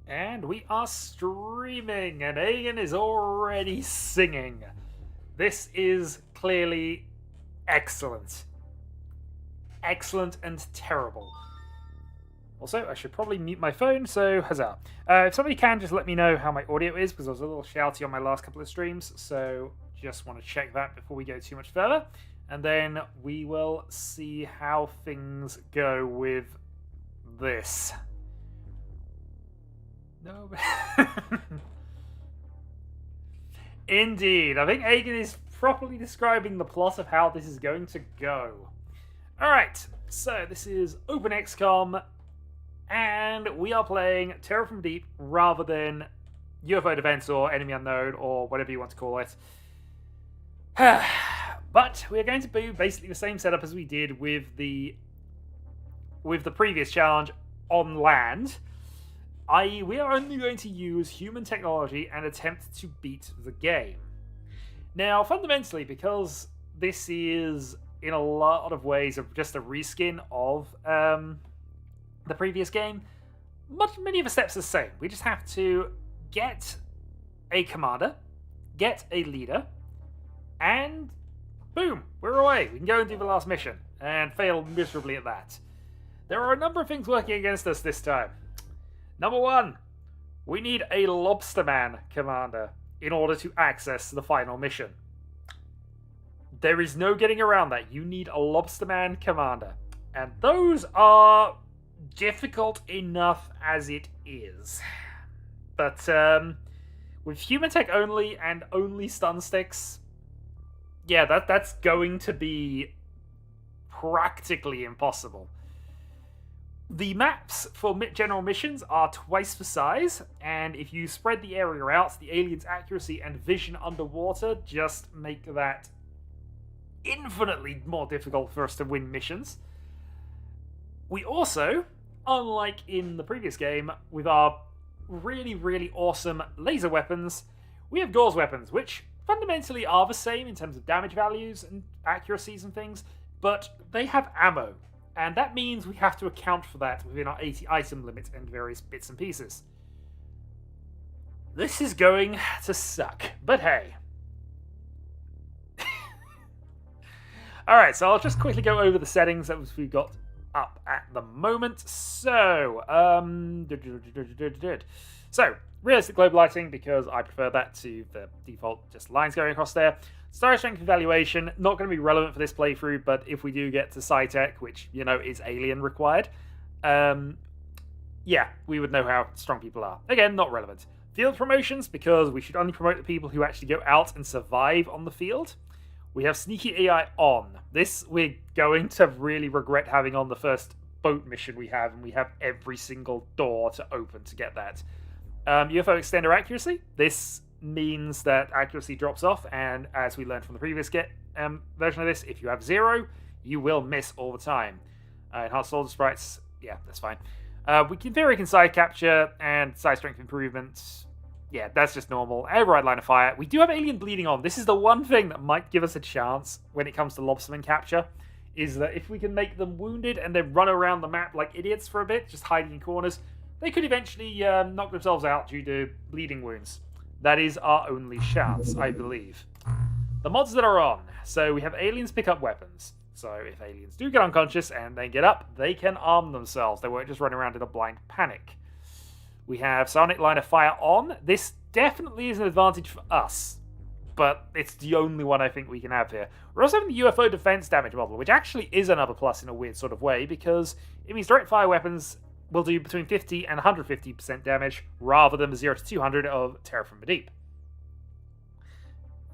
And we are streaming, and Agen is already singing. This is clearly excellent. Excellent and terrible. Also, I should probably mute my phone, so huzzah. If somebody can, just let me know how my audio is, because I was a little shouty on my last couple of streams, so just want to check that before we go too much further. And then we will see how things go with this. No. Indeed. I think Agen is properly describing the plot of how this is going to go. Alright, so this is Open XCOM, and we are playing Terror from Deep rather than UFO Defense or Enemy Unknown or whatever you want to call it. But we're going to do basically the same setup as we did with the previous challenge on land. I.e., we are only going to use human technology and attempt to beat the game. Now, fundamentally, because this is, in a lot of ways, just a reskin of the previous game, many of the steps are the same. We just have to get a commander, get a leader, and boom, we're away. We can go and do the last mission, and fail miserably at that. There are a number of things working against us this time. Number one, we need a Lobsterman commander in order to access the final mission. There is no getting around that. You need a Lobsterman commander. And those are difficult enough as it is. But with human tech only and only stun sticks, yeah, that's going to be practically impossible. The maps for general missions are twice the size, and if you spread the area out, the aliens' accuracy and vision underwater just make that infinitely more difficult for us to win missions. We also, unlike in the previous game, with our really, really awesome laser weapons, we have Gauze weapons, which fundamentally are the same in terms of damage values and accuracies and things, but they have ammo. And that means we have to account for that within our 80 item limit and various bits and pieces. This is going to suck, but hey. Alright, so I'll just quickly go over the settings that we've got up at the moment. So, realistic globe lighting, because I prefer that to the default just lines going across there. Star strength evaluation, not going to be relevant for this playthrough, but if we do get to SciTech, which, you know, is alien required, yeah, we would know how strong people are. Again, not relevant. Field promotions, because we should only promote the people who actually go out and survive on the field. We have sneaky AI on. This we're going to really regret having on the first boat mission we have, and we have every single door to open to get that. UFO extender accuracy. This means that accuracy drops off, and as we learned from the previous version of this, if you have 0, you will miss all the time. Enhanced soldier sprites, yeah, that's fine. We can side capture and side strength improvements. Yeah, that's just normal. Override line of fire. We do have alien bleeding on. This is the one thing that might give us a chance when it comes to lobsterman capture, is that if we can make them wounded and then run around the map like idiots for a bit, just hiding in corners, they could eventually knock themselves out due to bleeding wounds. That is our only chance, I believe. The mods that are on. So we have aliens pick up weapons. So if aliens do get unconscious and they get up, they can arm themselves. They won't just run around in a blind panic. We have sonic line of fire on. This definitely is an advantage for us, but it's the only one I think we can have here. We're also having the UFO defense damage model, which actually is another plus in a weird sort of way, because it means direct fire weapons will do between 50 and 150% damage, rather than the 0 to 200 of Terror from the Deep.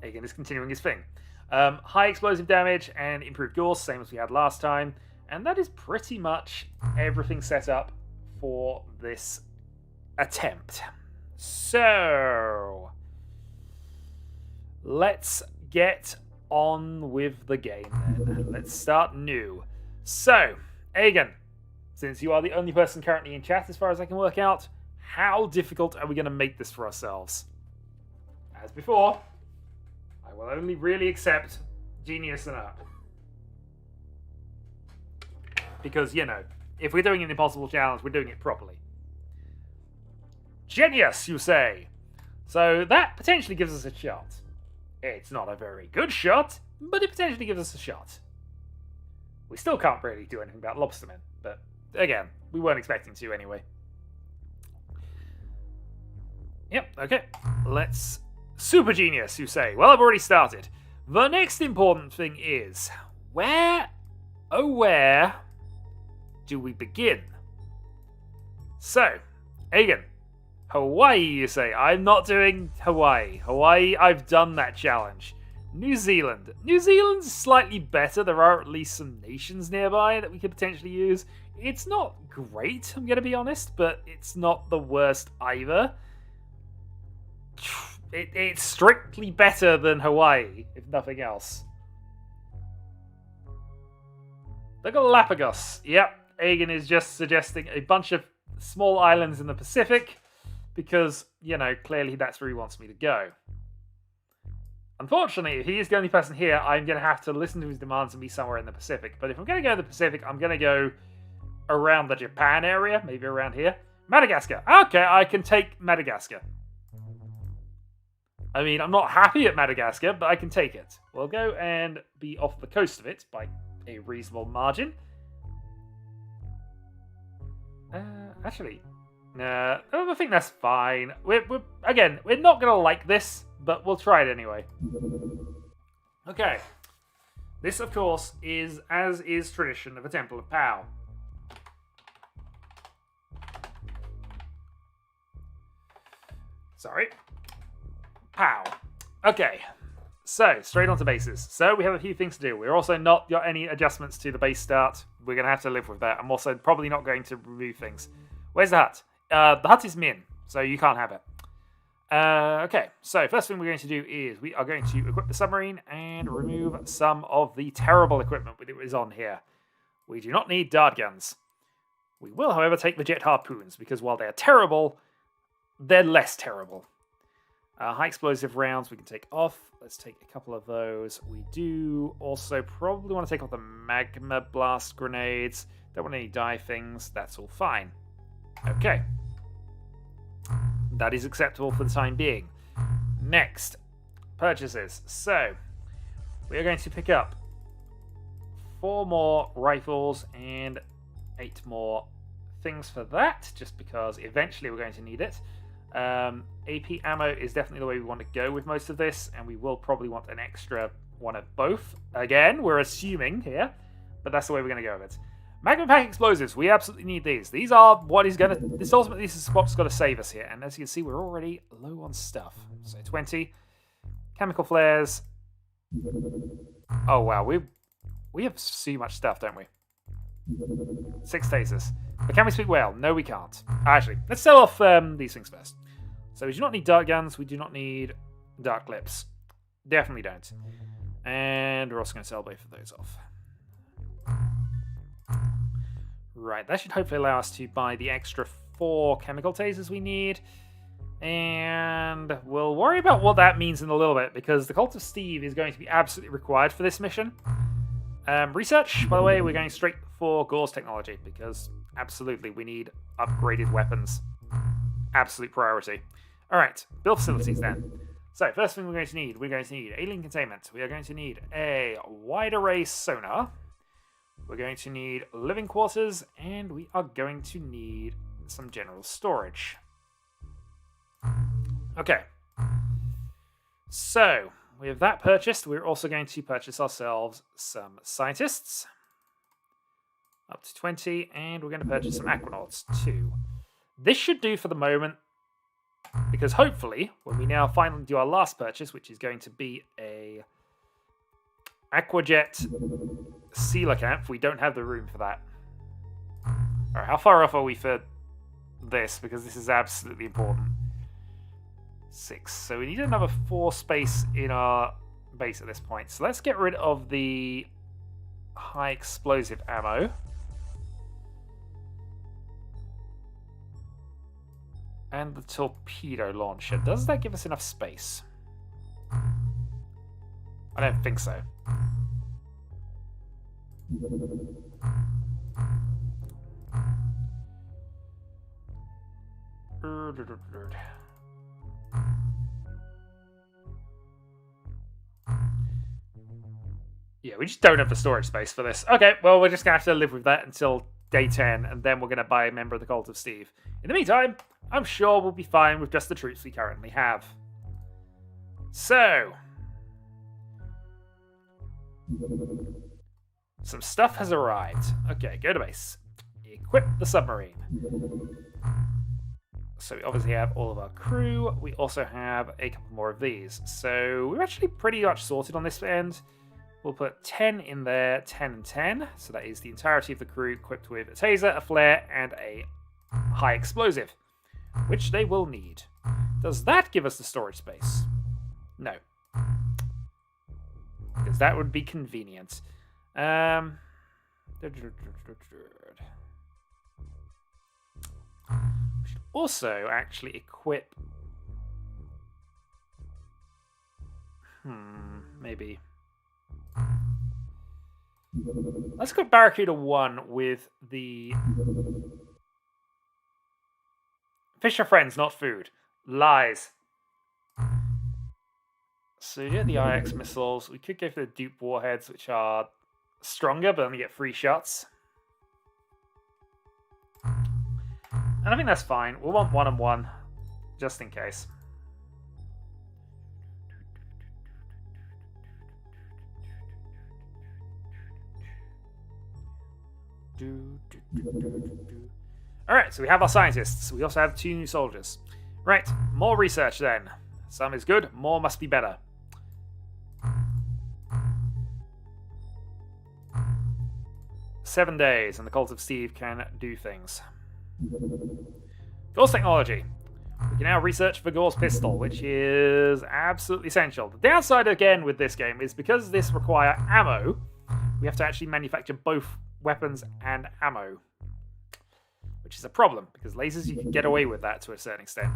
Agen is continuing his thing. High explosive damage and improved Gauze, same as we had last time. And that is pretty much everything set up for this attempt. So, let's get on with the game then. Let's start new. So, Agen, since you are the only person currently in chat as far as I can work out, how difficult are we going to make this for ourselves? As before, I will only really accept genius and up. Because, you know, if we're doing an impossible challenge, we're doing it properly. Genius, you say? So that potentially gives us a shot. It's not a very good shot, but it potentially gives us a shot. We still can't really do anything about lobstermen, but again, we weren't expecting to anyway. Yep, okay. Let's... Super genius, you say? Well, I've already started. The next important thing is, where, oh where, do we begin? So, Agen, Hawaii, you say? I'm not doing Hawaii. Hawaii, I've done that challenge. New Zealand. New Zealand's slightly better. There are at least some nations nearby that we could potentially use. It's not great, I'm going to be honest, but it's not the worst either. It's strictly better than Hawaii, if nothing else. The Galapagos. Yep, Agen is just suggesting a bunch of small islands in the Pacific because, you know, clearly that's where he wants me to go. Unfortunately, if he is the only person here, I'm going to have to listen to his demands and be somewhere in the Pacific. But if I'm going to go to the Pacific, I'm going to go around the Japan area, maybe around here. Madagascar. Okay, I can take Madagascar. I mean, I'm not happy at Madagascar, but I can take it. We'll go and be off the coast of it by a reasonable margin. Actually, nah, I think that's fine. We're not going to like this, but we'll try it anyway. Okay. This, of course, is as is tradition of a Temple of Pow. Sorry. Pow. Okay. So, straight on to bases. So, we have a few things to do. We're also not got any adjustments to the base start. We're going to have to live with that. I'm also probably not going to remove things. Where's the hut? The hut is min, so you can't have it. Okay, so first thing we're going to do is we are going to equip the submarine and remove some of the terrible equipment that is on here. We do not need dart guns. We will, however, take the jet harpoons, because while they're terrible, they're less terrible. High explosive rounds we can take off. Let's take a couple of those. We do also probably want to take off the magma blast grenades. Don't want any die things. That's all fine. Okay. That is acceptable for the time being. Next, purchases. So, we are going to pick up 4 more rifles and 8 more things for that, just because eventually we're going to need it. AP ammo is definitely the way we want to go with most of this, and we will probably want an extra one of both. Again, we're assuming here, but that's the way we're going to go with it. Magma pack explosives, we absolutely need these. These are what is going to... This ultimately is what's going to save us here. And as you can see, we're already low on stuff. So 20. Chemical flares. Oh, wow. We have so much stuff, don't we? 6 tasers. But can we speak whale? No, we can't. Actually, let's sell off these things first. So we do not need dart guns. We do not need dart clips. Definitely don't. And we're also going to sell both of those off. Right, that should hopefully allow us to buy the extra 4 chemical tasers we need. And we'll worry about what that means in a little bit, because the Cult of Steve is going to be absolutely required for this mission. Research, by the way, we're going straight for Gore's technology, because absolutely we need upgraded weapons. Absolute priority. Alright, build facilities then. So, first thing we're going to need alien containment. We are going to need a wide array sonar. We're going to need living quarters, and we are going to need some general storage. Okay. So, we have that purchased. We're also going to purchase ourselves some scientists. Up to 20, and we're going to purchase some aquanauts too. This should do for the moment, because hopefully, when we now finally do our last purchase, which is going to be a aquajet sealer camp, we don't have the room for that. Alright, how far off are we for this? Because this is absolutely important. 6. So we need another 4 space in our base at this point. So let's get rid of the high explosive ammo. And the torpedo launcher. Does that give us enough space? I don't think so. Yeah, we just don't have the storage space for this. Okay, well, we're just going to have to live with that until day 10, and then we're going to buy a member of the Cult of Steve. In the meantime, I'm sure we'll be fine with just the troops we currently have. So, some stuff has arrived. Okay, go to base. Equip the submarine. So we obviously have all of our crew. We also have a couple more of these. So we're actually pretty much sorted on this end. We'll put 10 in there, 10 and 10. So that is the entirety of the crew equipped with a taser, a flare, and a high explosive, which they will need. Does that give us the storage space? No. Because that would be convenient. We should also actually equip... maybe... Let's go Barracuda 1 with the... Fish are friends, not food. Lies. So you get the IX missiles. We could go for the dupe warheads, which are stronger, but only get 3 shots. And I think that's fine. We'll want 1 and 1, just in case. Alright, so we have our scientists. We also have 2 new soldiers. Right, more research then. Some is good, more must be better. "7 days, and the Cult of Steve can do things." Gauss technology. We can now research for Gauss pistol, which is absolutely essential. The downside, again, with this game is because this requires ammo, we have to actually manufacture both weapons and ammo, which is a problem, because lasers, you can get away with that to a certain extent.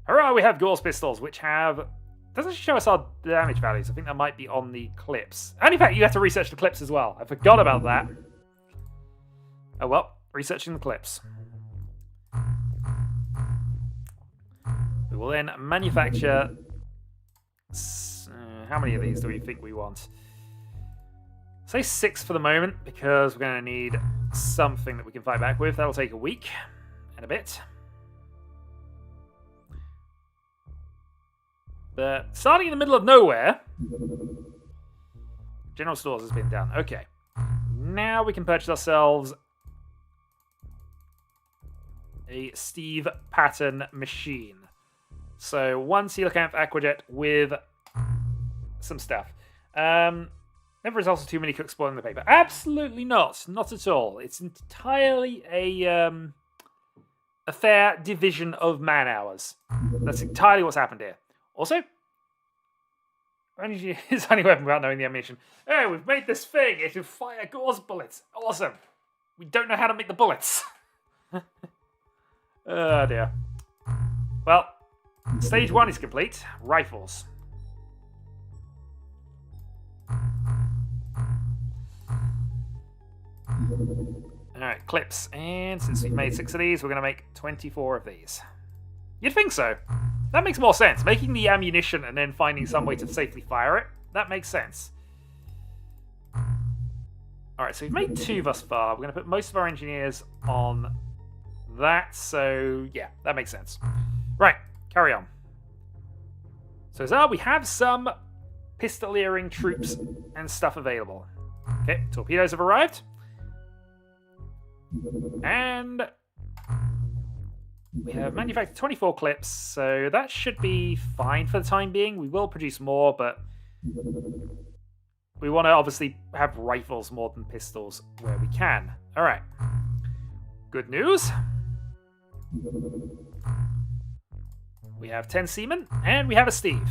Hurrah, we have Gauss pistols, which have... doesn't show us our damage values. I think that might be on the clips. And in fact, you have to research the clips as well. I forgot about that. Oh well, researching the clips. We will then manufacture... how many of these do we think we want? Say 6 for the moment, because we're going to need something that we can fight back with. That'll take a week and a bit. But starting in the middle of nowhere, General Stores has been done. Okay. Now we can purchase ourselves a Steve pattern machine. So 1 coelacanth aquajet with some stuff. Never results in too many cooks spoiling the paper. Absolutely not. Not at all. It's entirely a fair division of man hours. That's entirely what's happened here. Also, energy is only weapon without knowing the ammunition. Hey, we've made this thing. It will fire Gauss bullets. Awesome. We don't know how to make the bullets. Oh dear. Well, stage 1 is complete. Rifles. Alright, clips. And since we've made 6 of these, we're going to make 24 of these. You'd think so. That makes more sense. Making the ammunition and then finding some way to safely fire it, that makes sense. Alright, so we've made 2 thus far. We're going to put most of our engineers on that, so yeah, that makes sense. Right, carry on. So Zar, we have some pistoleering troops and stuff available. Okay, torpedoes have arrived. And we have manufactured 24 clips, so that should be fine for the time being. We will produce more, but we want to obviously have rifles more than pistols where we can. All right. Good news. We have 10 seamen, and we have a Steve.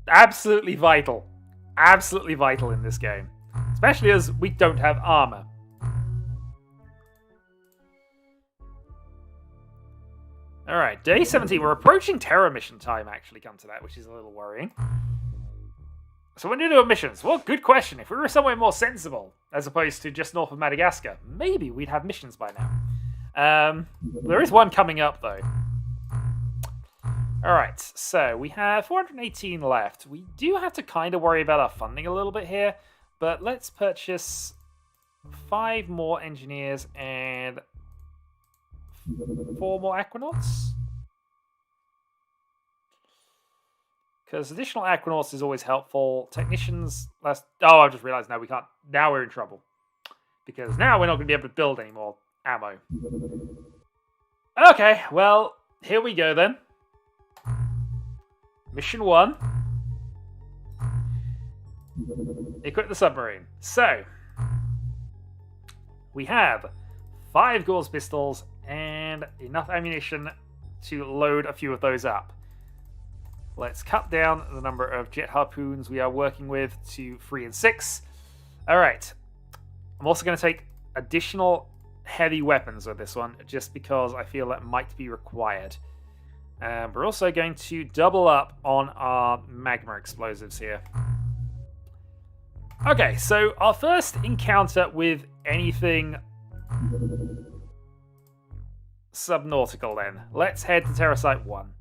Absolutely vital. Absolutely vital in this game. Especially as we don't have armor. Alright, day 17. We're approaching Terra mission time, actually, come to that, which is a little worrying. So when do you do missions? Well, good question. If we were somewhere more sensible, as opposed to just north of Madagascar, maybe we'd have missions by now. There is one coming up, though. Alright, so we have 418 left. We do have to kind of worry about our funding a little bit here, but let's purchase 5 more engineers and 4 more aquanauts. Because additional aquanauts is always helpful. Technicians, last... Oh, I just realized now we can't. Now we're in trouble. Because now we're not going to be able to build any more ammo. Okay, well, here we go then. Mission 1. Equip the submarine. So, we have 5 Gauss pistols and enough ammunition to load a few of those up. Let's cut down the number of jet harpoons we are working with to 3 and 6. Alright. I'm also going to take additional heavy weapons with this one, just because I feel that might be required. We're also going to double up on our magma explosives here. Okay, so our first encounter with anything subnautical then. Let's head to Terrasite 1.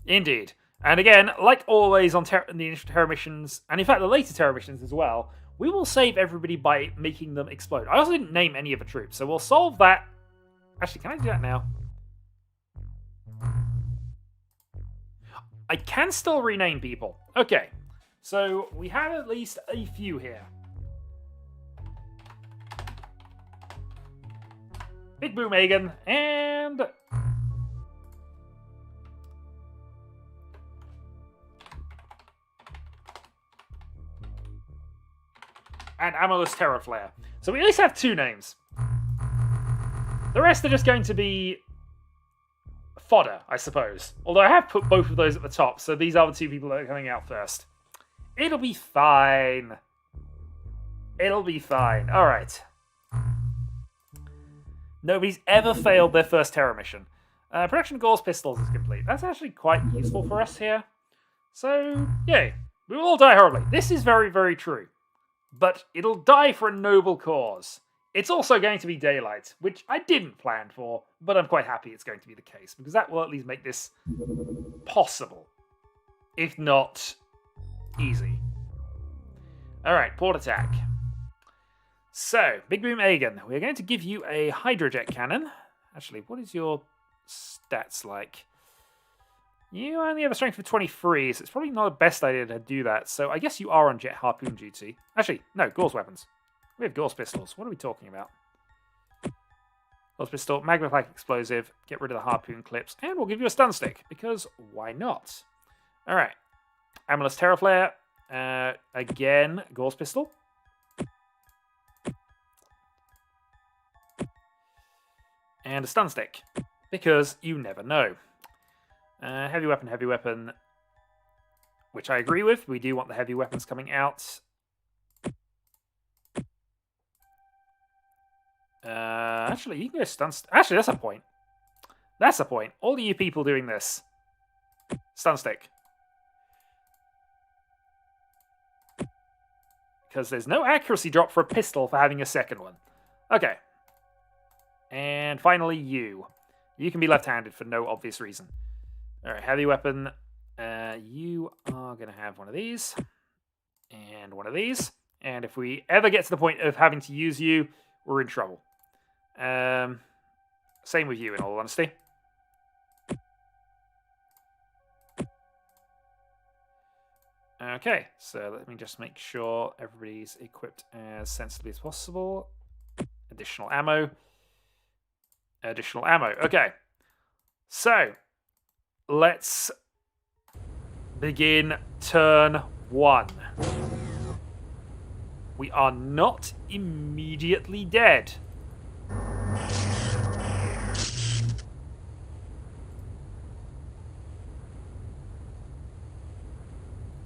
Indeed. And again, like always on the initial Terra missions, and in fact the later Terra missions as well, we will save everybody by making them explode. I also didn't name any of the troops, so we'll solve that. Actually, can I do that now? I can still rename people. Okay, so we have at least a few here. Big Boom Agen, and... and Amorless Teraflare. So we at least have 2 names. The rest are just going to be fodder, I suppose. Although I have put both of those at the top, so these are the 2 people that are coming out first. It'll be fine. It'll be fine. Alright. Nobody's ever failed their first Terra mission. Production of Gauss pistols is complete. That's actually quite useful for us here. So, yay. We will all die horribly. This is very, very true. But it'll die for a noble cause. It's also going to be daylight, which I didn't plan for, but I'm quite happy it's going to be the case, because that will at least make this possible, if not easy. Alright, port attack. So, Big Boom Agen, we're going to give you a hydrojet cannon. Actually, what is your stats like? You only have a strength of 23, so it's probably not the best idea to do that. So I guess you are on jet harpoon duty. Actually, no, Gauss weapons. We have Gauss pistols. What are we talking about? Gauss pistol, magma-like explosive, get rid of the harpoon clips, and we'll give you a stun stick, because why not? Alright. Amorless Teraflare. Again, Gauss pistol. And a stun stick, because you never know. Heavy weapon, which I agree with. We do want the heavy weapons coming out. Actually, you can go stun... Actually, that's a point. That's a point. All of you people doing this. Stun stick. Because there's no accuracy drop for a pistol for having a second one. Okay. And finally, you. You can be left-handed for no obvious reason. Alright, heavy weapon. You are going to have one of these. And one of these. And if we ever get to the point of having to use you, we're in trouble. Same with you, in all honesty. Okay, so let me just make sure everybody's equipped as sensibly as possible. Additional ammo. Additional ammo. Okay. So, let's begin turn 1. We are not immediately dead.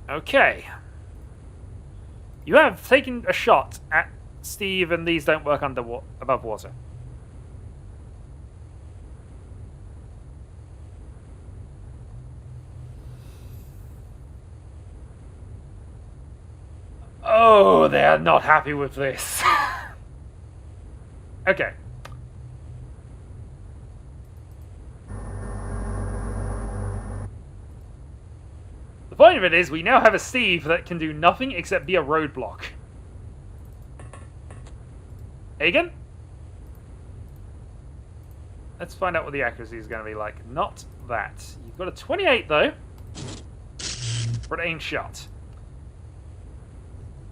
Okay. You have taken a shot at Steve, and these don't work above water. Oh, they are not happy with this. Okay. The point of it is, we now have a Steve that can do nothing except be a roadblock. Agen? Let's find out what the accuracy is going to be like. Not that. You've got a 28, though. For an aimed shot.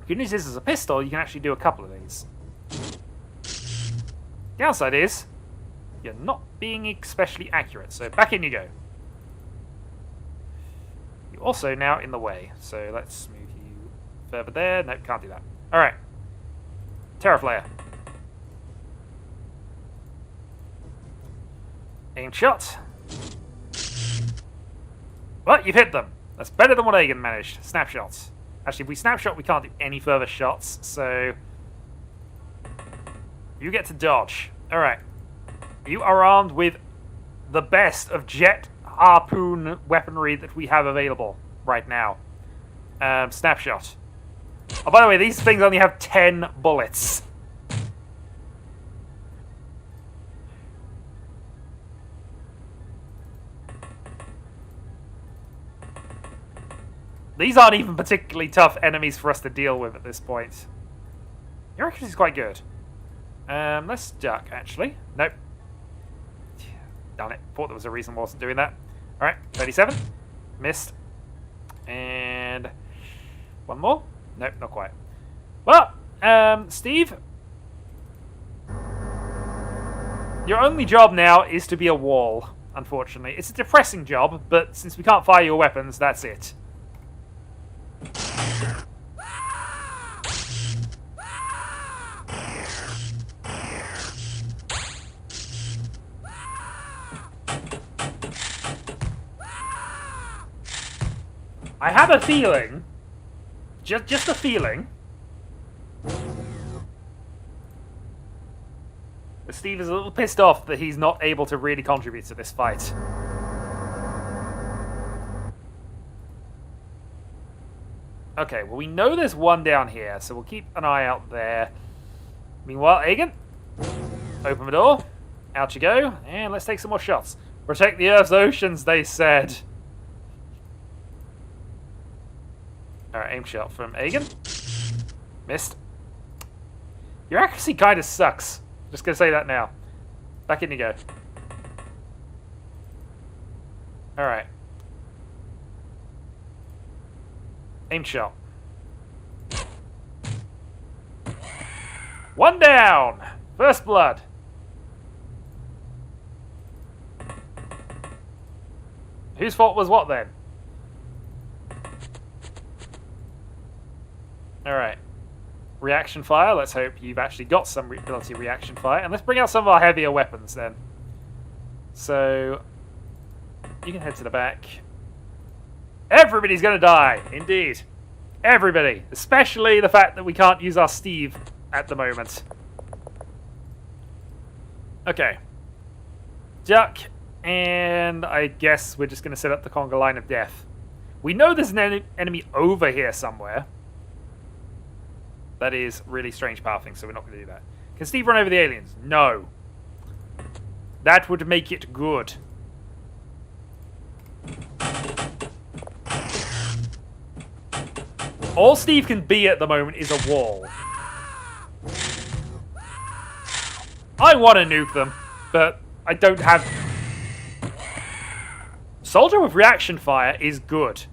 Good news is, as a pistol, you can actually do a couple of these. Downside is, you're not being especially accurate, so back in you go. You're also now in the way, so let's move you further there. Nope, can't do that. Alright. Teraflare. Aim shot. Well, you've hit them. That's better than what Agen managed. Snapshots. Actually, if we snapshot, we can't do any further shots, so you get to dodge. Alright. You are armed with the best of jet harpoon weaponry that we have available right now. Snapshot. Oh, by the way, these things only have 10 bullets. These aren't even particularly tough enemies for us to deal with at this point. Your accuracy is quite good. Let's duck, actually. Nope. Darn it. Thought there was a reason I wasn't doing that. Alright, 37. Missed. And one more? Nope, not quite. Well, Steve, your only job now is to be a wall, unfortunately. It's a depressing job, but since we can't fire your weapons, that's it. I have a feeling, just a feeling, that Steve is a little pissed off that he's not able to really contribute to this fight. Okay, well, we know there's one down here, so we'll keep an eye out there. Meanwhile, Agen, open the door. Out you go, and let's take some more shots. Protect the Earth's oceans, they said. Alright, aim shot from Agen. Missed. Your accuracy kind of sucks. Just gonna say that now. Back in you go. Alright. Aim shot. One down! First blood. Whose fault was what then? Alright. Reaction fire. Let's hope you've actually got some ability reaction fire. And let's bring out some of our heavier weapons then. So, you can head to the back. Everybody's going to die. Indeed. Everybody. Especially the fact that we can't use our Steve at the moment. Okay. Duck. And I guess we're just going to set up the conga line of death. We know there's an enemy over here somewhere. That is really strange pathing, so we're not going to do that. Can Steve run over the aliens? No. That would make it good. All Steve can be at the moment is a wall. I want to nuke them, but I don't have... Soldier with reaction fire is good.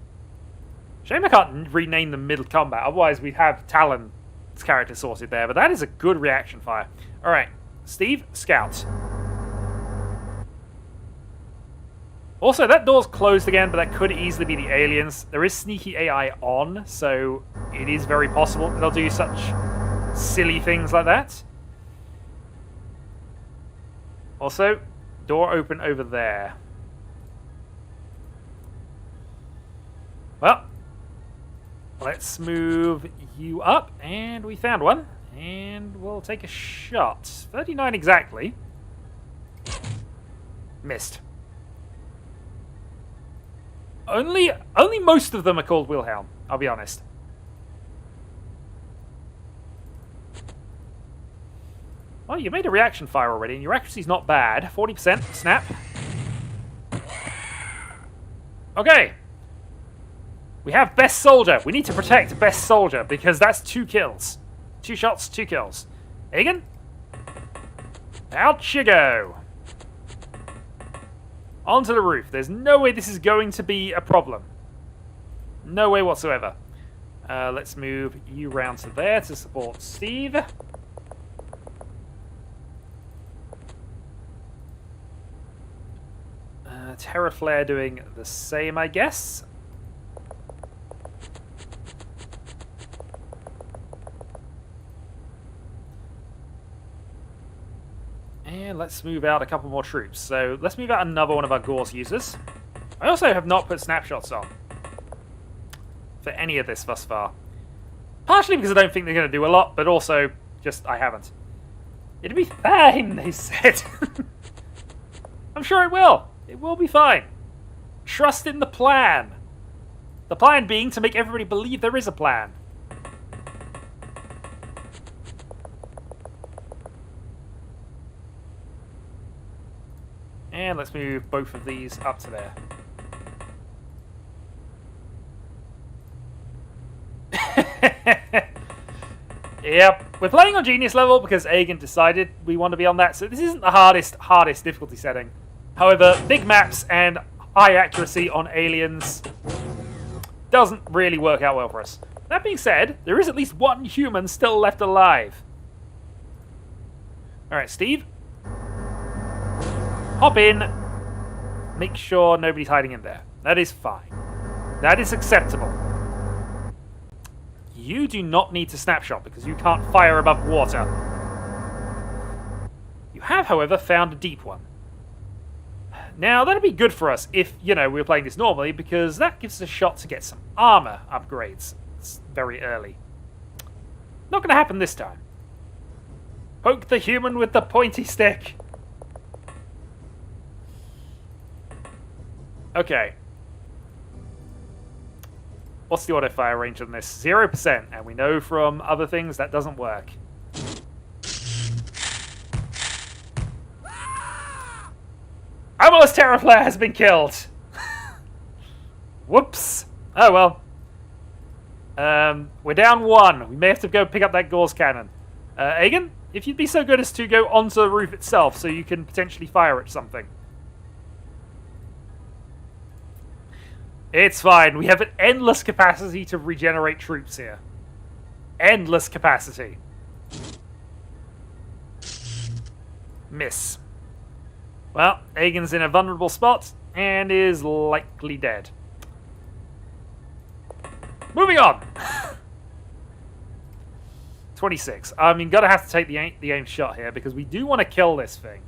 Shame I can't rename them middle combat, otherwise we'd have Talon's character sorted there, but that is a good reaction fire. Alright, Steve, scout. Also, that door's closed again, but that could easily be the aliens. There is sneaky AI on, so it is very possible that they'll do such silly things like that. Also, door open over there. Well, let's move you up, and we found one. And we'll take a shot. 39 exactly. Missed. Only most of them are called Wilhelm, I'll be honest. Well, you made a reaction fire already, and your accuracy's not bad. 40%. Snap. Okay. We have best soldier. We need to protect best soldier, because that's 2 kills. 2 shots, 2 kills. Agen? Out you go. Onto the roof. There's no way this is going to be a problem. No way whatsoever. Let's move you round to there to support Steve. Teraflare doing the same, I guess. And let's move out a couple more troops. So let's move out another one of our Gauze users. I also have not put snapshots on for any of this thus far. Partially because I don't think they're going to do a lot, but also just I haven't. It'll be fine, they said. I'm sure it will. It will be fine. Trust in the plan. The plan being to make everybody believe there is a plan. And let's move both of these up to there. Yep, we're playing on Genius level because Agen decided we want to be on that, so this isn't the hardest difficulty setting. However, big maps and high accuracy on aliens doesn't really work out well for us. That being said, there is at least 1 human still left alive. Alright, Steve. Hop in. Make sure nobody's hiding in there. That is fine. That is acceptable. You do not need to snapshot because you can't fire above water. You have, however, found a deep one. Now, that'd be good for us if, you know, we were playing this normally, because that gives us a shot to get some armor upgrades. It's very early. Not going to happen this time. Poke the human with the pointy stick. Okay. What's the auto fire range on this? 0%, and we know from other things that doesn't work. Armourless Teraflare has been killed! Whoops. Oh well. We're down 1. We may have to go pick up that Gauze cannon. Agen, if you'd be so good as to go onto the roof itself so you can potentially fire at something. It's fine. We have an endless capacity to regenerate troops here. Endless capacity. Miss. Well, Agen's in a vulnerable spot and is likely dead. Moving on. 26. I mean, gotta have to take the aim shot here because we do want to kill this thing.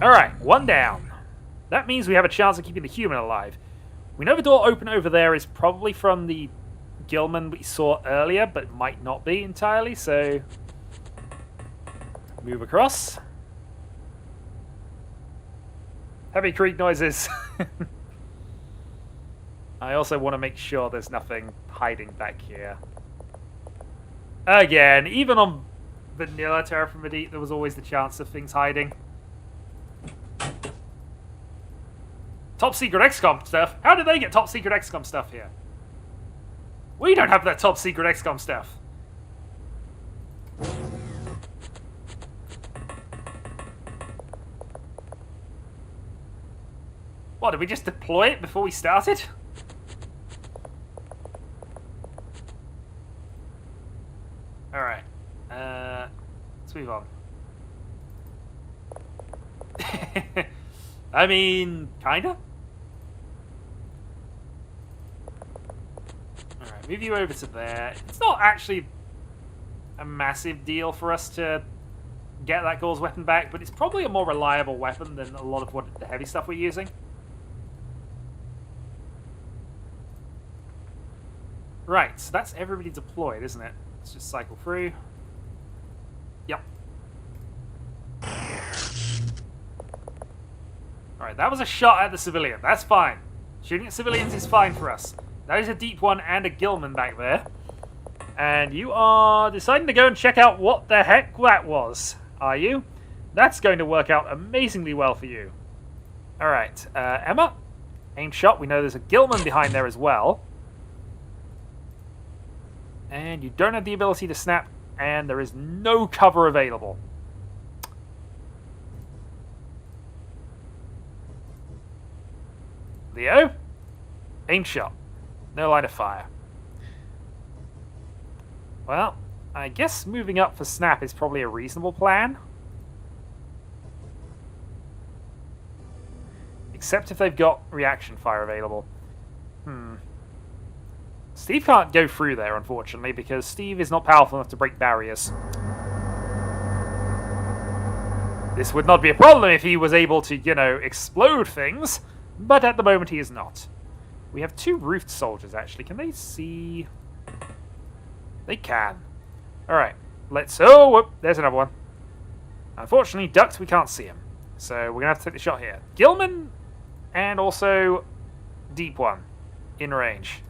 Alright, 1 down. That means we have a chance of keeping the human alive. We know the door open over there is probably from the Gilman we saw earlier, but it might not be entirely, so... Move across. Heavy creak noises. I also want to make sure there's nothing hiding back here. Again, even on vanilla Teraflare, there was always the chance of things hiding. Top secret XCOM stuff? How did they get top secret XCOM stuff here? We don't have that top secret XCOM stuff. What, did we just deploy it before we started? Alright. Let's move on. I mean, kinda? Alright, move you over to there. It's not actually a massive deal for us to get that Gauze weapon back, but it's probably a more reliable weapon than a lot of the heavy stuff we're using. Right, so that's everybody deployed, isn't it? Let's just cycle through. Yep. Alright, that was a shot at the civilian. That's fine. Shooting at civilians is fine for us. That is a deep one and a Gilman back there. And you are deciding to go and check out what the heck that was, are you? That's going to work out amazingly well for you. Alright, Emma, aim shot. We know there's a Gilman behind there as well. And you don't have the ability to snap, and there is no cover available. Leo, aim shot. No line of fire. Well, I guess moving up for snap is probably a reasonable plan. Except if they've got reaction fire available. Steve can't go through there, unfortunately, because Steve is not powerful enough to break barriers. This would not be a problem if he was able to, you know, explode things, but at the moment he is not. We have 2 roofed soldiers, actually. Can they see? They can. Alright, let's... Oh, whoop, there's another one. Unfortunately, ducked, we can't see him. So we're going to have to take the shot here. Gilman, and also deep one, in range.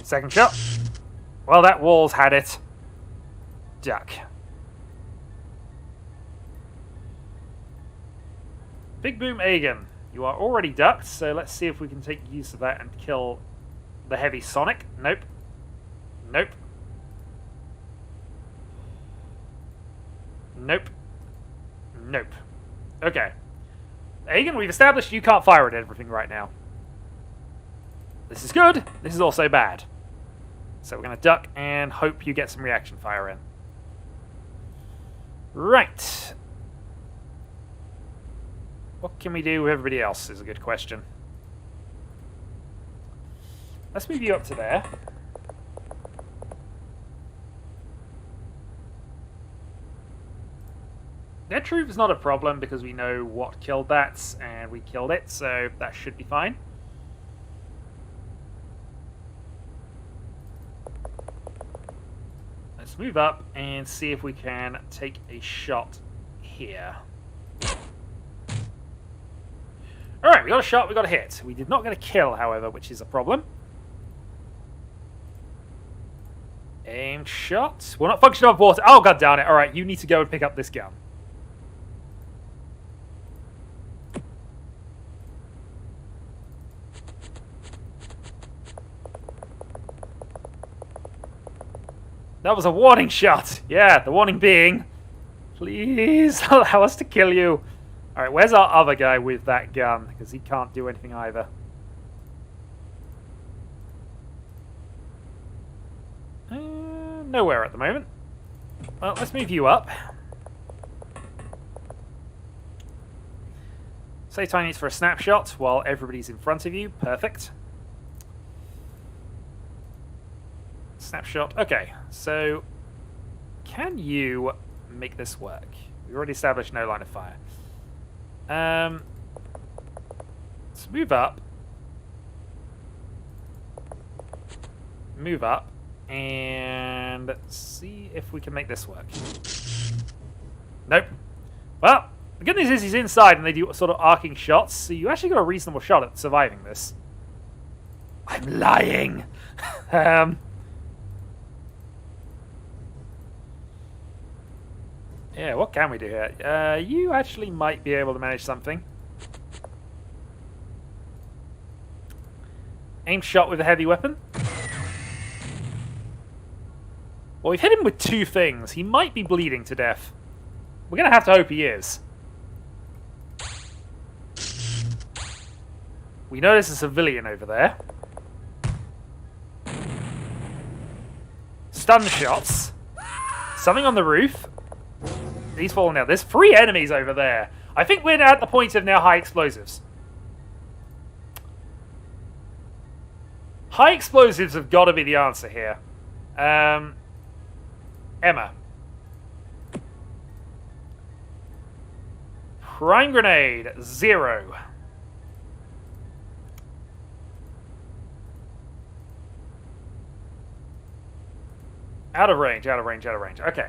Second shot. Well, that wall's had it. Duck. Big Boom Agen. You are already ducked, so let's see if we can take use of that and kill the heavy Sonic. Nope. Nope. Nope. Nope. Okay. Agen, we've established you can't fire at everything right now. This is good. This is also bad. So we're going to duck and hope you get some reaction fire in. Right. What can we do with everybody else is a good question. Let's move you up to there. Dead troop is not a problem because we know what killed that and we killed it, so that should be fine. Let's move up and see if we can take a shot here. Alright, we got a shot, we got a hit. We did not get a kill, however, which is a problem. Aimed shot. We're not functioning off water. Oh, god damn it. Alright, you need to go and pick up this gun. That was a warning shot. Yeah, the warning being, please allow us to kill you. Alright, where's our other guy with that gun? Because he can't do anything either. Nowhere at the moment. Well, let's move you up. Save time needs for a snapshot while everybody's in front of you. Perfect. Snapshot. Okay, so can you make this work? We've already established no line of fire. Let's move up. Move up. And see if we can make this work. Nope. Well, the good news is he's inside and they do sort of arcing shots, so you actually got a reasonable shot at surviving this. I'm lying! Yeah, what can we do here? You actually might be able to manage something. Aim shot with a heavy weapon. Well, we've hit him with 2 things. He might be bleeding to death. We're going to have to hope he is. We know there's a civilian over there. Stun shots. Something on the roof. He's falling down. There's 3 enemies over there. I think we're at the point of now high explosives. High explosives have got to be the answer here. Emma. Prime grenade, 0. Out of range, out of range, out of range. Okay.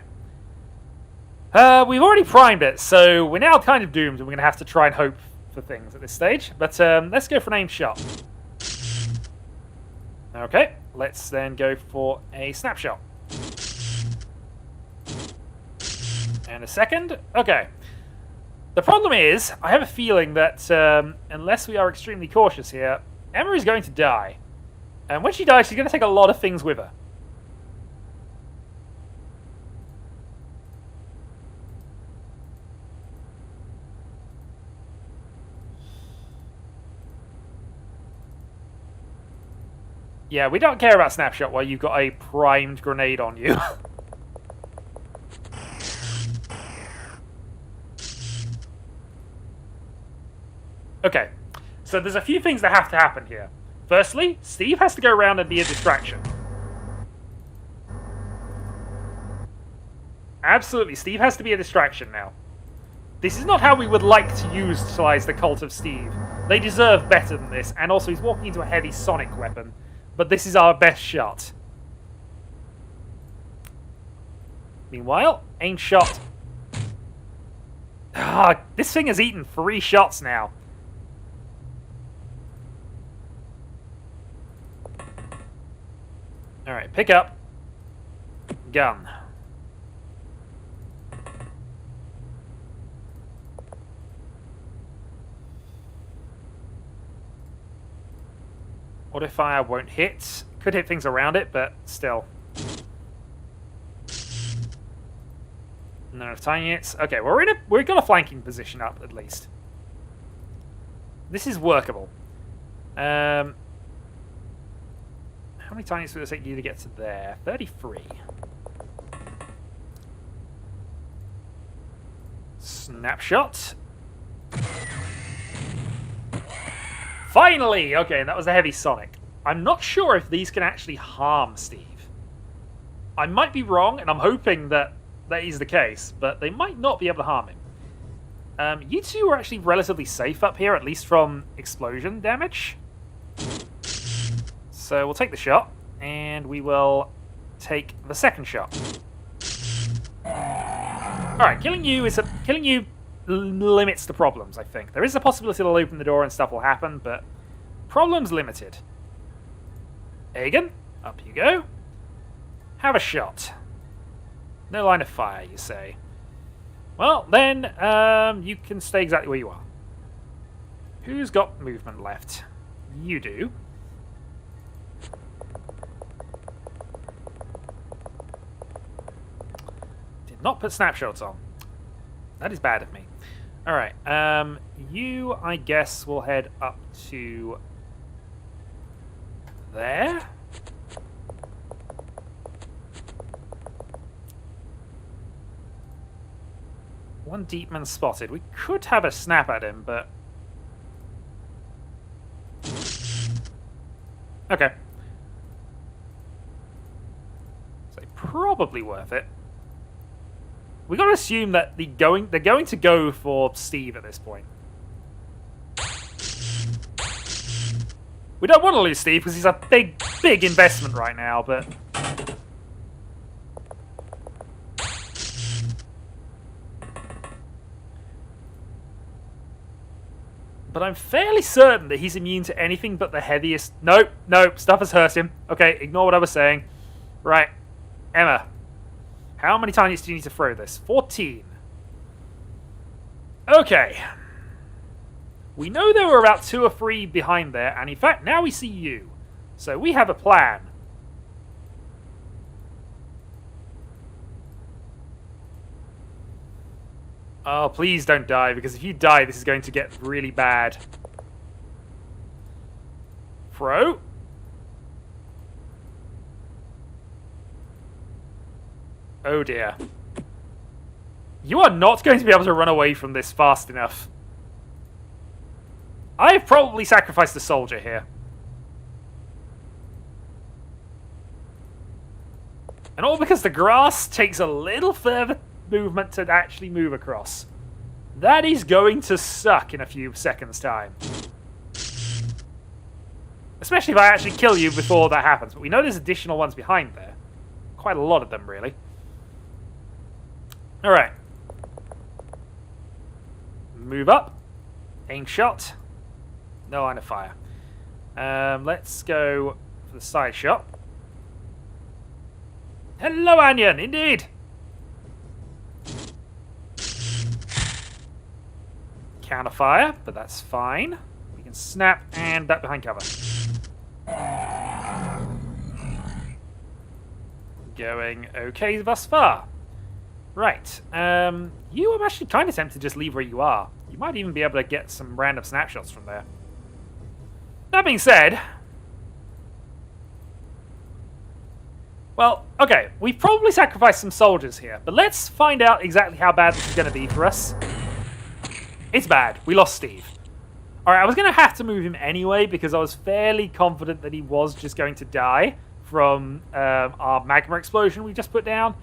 We've already primed it, so we're now kind of doomed, and we're going to have to try and hope for things at this stage. But let's go for an aim shot. Okay, let's then go for a snapshot. And a second. Okay. The problem is, I have a feeling that unless we are extremely cautious here, Emma is going to die. And when she dies, she's going to take a lot of things with her. Yeah, we don't care about snapshot while you've got a primed grenade on you. Okay, so there's a few things that have to happen here. Firstly, Steve has to go around and be a distraction. Absolutely, Steve has to be a distraction now. This is not how we would like to utilize the Cult of Steve. They deserve better than this, and also he's walking into a heavy sonic weapon. But this is our best shot. Meanwhile, aim shot. Ah, this thing has eaten 3 shots now. Alright, pick up. Gun. Auto fire won't hit. Could hit things around it, but still. None of tiny hits. Okay, well, we've got a flanking position up at least. This is workable. How many tiny hits would it take you to get to there? 33. Snapshot. Finally! Okay, that was a heavy sonic. I'm not sure if these can actually harm Steve. I might be wrong, and I'm hoping that that is the case, but they might not be able to harm him. You two are actually relatively safe up here, at least from explosion damage. So we'll take the shot, and we will take the second shot. Alright, killing you limits the problems, I think. There is a possibility they'll open the door and stuff will happen, but problems limited. Agen, up you go. Have a shot. No line of fire, you say. Well, then, you can stay exactly where you are. Who's got movement left? You do. Did not put snapshots on. That is bad of me. Alright, you, I guess, will head up to there. One deep man spotted. We could have a snap at him, but... Okay. So probably worth it. We got to assume that they're going to go for Steve at this point. We don't want to lose Steve because he's a big investment right now, but... But I'm fairly certain that he's immune to anything but the heaviest... Nope, stuff has hurt him. Okay, ignore what I was saying. Right, Emma. How many tinies do you need to throw this? 14. Okay. We know there were about 2 or 3 behind there, and in fact, now we see you. So we have a plan. Oh, please don't die, because if you die, this is going to get really bad. Throw. Oh dear. You are not going to be able to run away from this fast enough. I've probably sacrificed a soldier here. And all because the grass takes a little further movement to actually move across. That is going to suck in a few seconds' time. Especially if I actually kill you before that happens. But we know there's additional ones behind there. Quite a lot of them, really. Alright. Move up. Aim shot. No line of fire. Let's go for the side shot. Hello, Agen, indeed. Counterfire, but that's fine. We can snap and duck behind cover. Going okay thus far. Right. You are actually kind of tempted to just leave where you are. You might even be able to get some random snapshots from there. That being said... Well, okay. We've probably sacrificed some soldiers here, but let's find out exactly how bad this is going to be for us. It's bad. We lost Steve. Alright, I was going to have to move him anyway because I was fairly confident that he was just going to die from our magma explosion we just put down.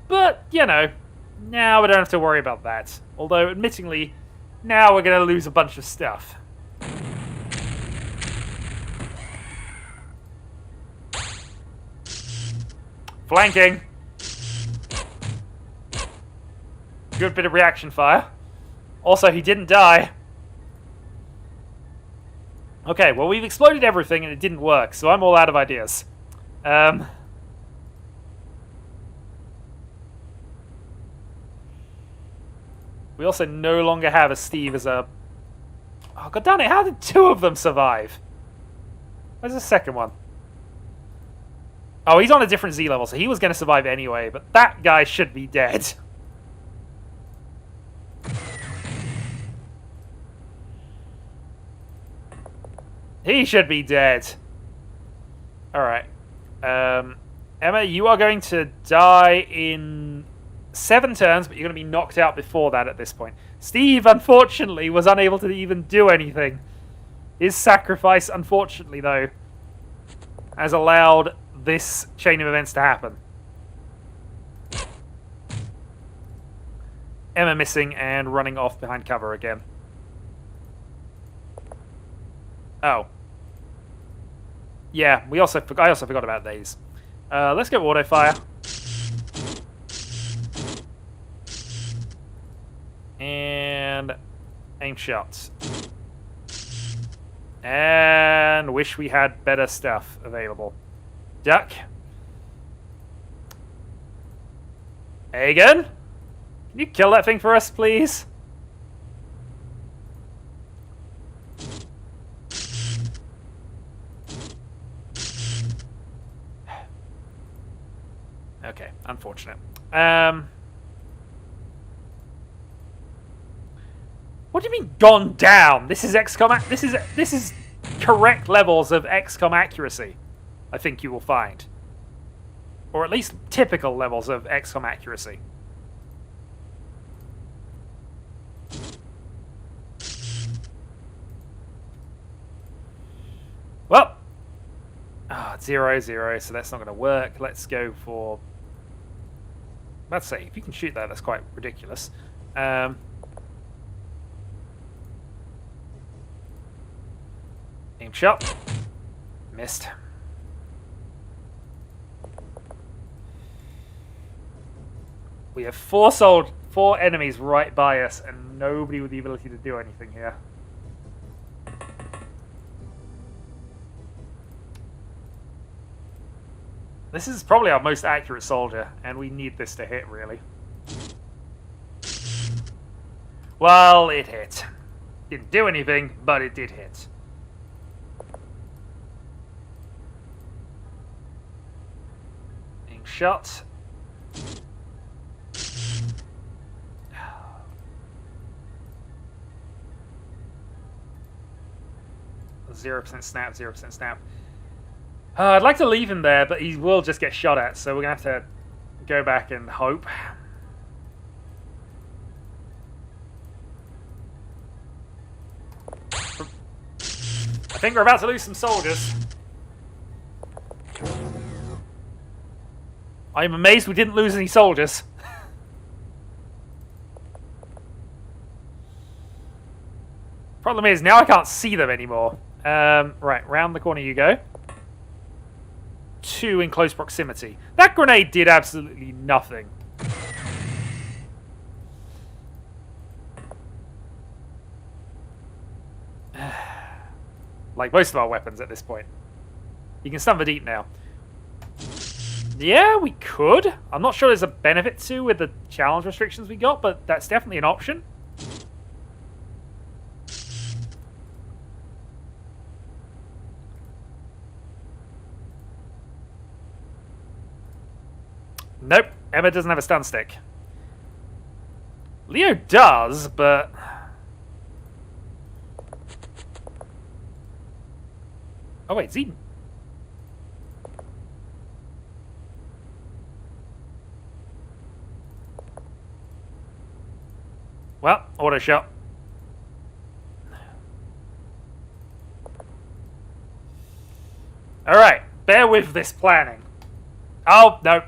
But, you know, now we don't have to worry about that. Although, admittingly, now we're going to lose a bunch of stuff. Flanking. Good bit of reaction fire. Also, he didn't die. Okay, well, we've exploded everything and it didn't work, so I'm all out of ideas. We also no longer have a Steve as a... Oh, god damn it, how did two of them survive? Where's the second one? Oh, he's on a different Z level, so he was going to survive anyway, but that guy should be dead. He should be dead. Alright. Emma, you are going to die in 7 turns, but you're going to be knocked out before that at this point. Steve, unfortunately, was unable to even do anything. His sacrifice, unfortunately, though, has allowed this chain of events to happen. Emma missing and running off behind cover again. Oh. Yeah, I also forgot about these. Let's go auto fire. And aim shots. And wish we had better stuff available. Duck. Agen? Can you kill that thing for us, please? Okay, unfortunate. What do you mean gone down? This is XCOM. This is correct levels of XCOM accuracy. I think you will find, or at least typical levels of XCOM accuracy. Well, it's 0-0, so that's not going to work. Let's go for... Let's see, if you can shoot that, that's quite ridiculous. Aim shot. Missed. We have 4 enemies right by us, and nobody with the ability to do anything here. This is probably our most accurate soldier, and we need this to hit, really. Well, it hit. Didn't do anything, but it did hit. Aim shot. 0% snap, 0% snap. I'd like to leave him there, but he will just get shot at, so we're going to have to go back and hope. I think we're about to lose some soldiers. I'm amazed we didn't lose any soldiers. Problem is, now I can't see them anymore. Right, round the corner you go. 2 in close proximity. That grenade did absolutely nothing. Like most of our weapons at this point. You can stun the deep now. Yeah, we could. I'm not sure there's a benefit to with the challenge restrictions we got, but that's definitely an option. Nope, Emma doesn't have a stun stick. Leo does, but... Oh wait, Zeden. Well, auto shot. Alright, bear with this planning. Oh, no.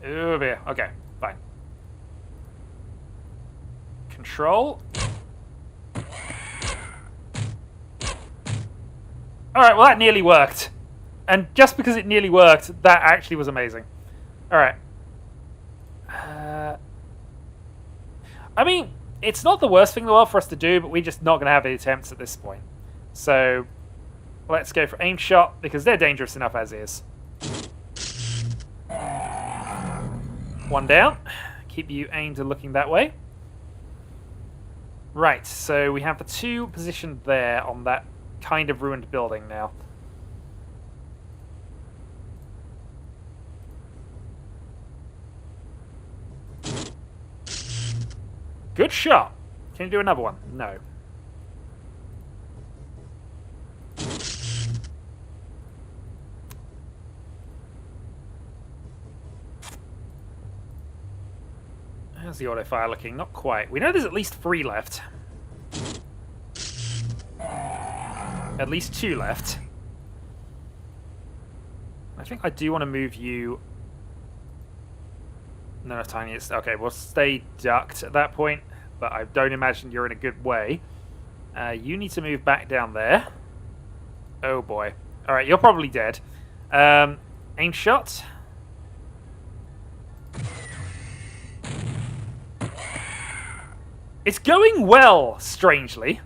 Oh, dear. Okay, fine. Control. Alright, well that nearly worked. And just because it nearly worked, that actually was amazing. Alright. I mean, it's not the worst thing in the world for us to do, but we're just not going to have any attempts at this point. So, let's go for aim shot, because they're dangerous enough as is. One down. Keep you aimed and looking that way. Right, so we have the two positioned there on that kind of ruined building now. Good shot. Can you do another one? No. How's the auto fire looking? Not quite. We know there's at least 3 left. At least 2 left. I think I do want to move you. No, tiny. Okay, we'll stay ducked at that point, but I don't imagine you're in a good way. You need to move back down there. Oh boy. Alright, you're probably dead. Aim shot. It's going well, strangely.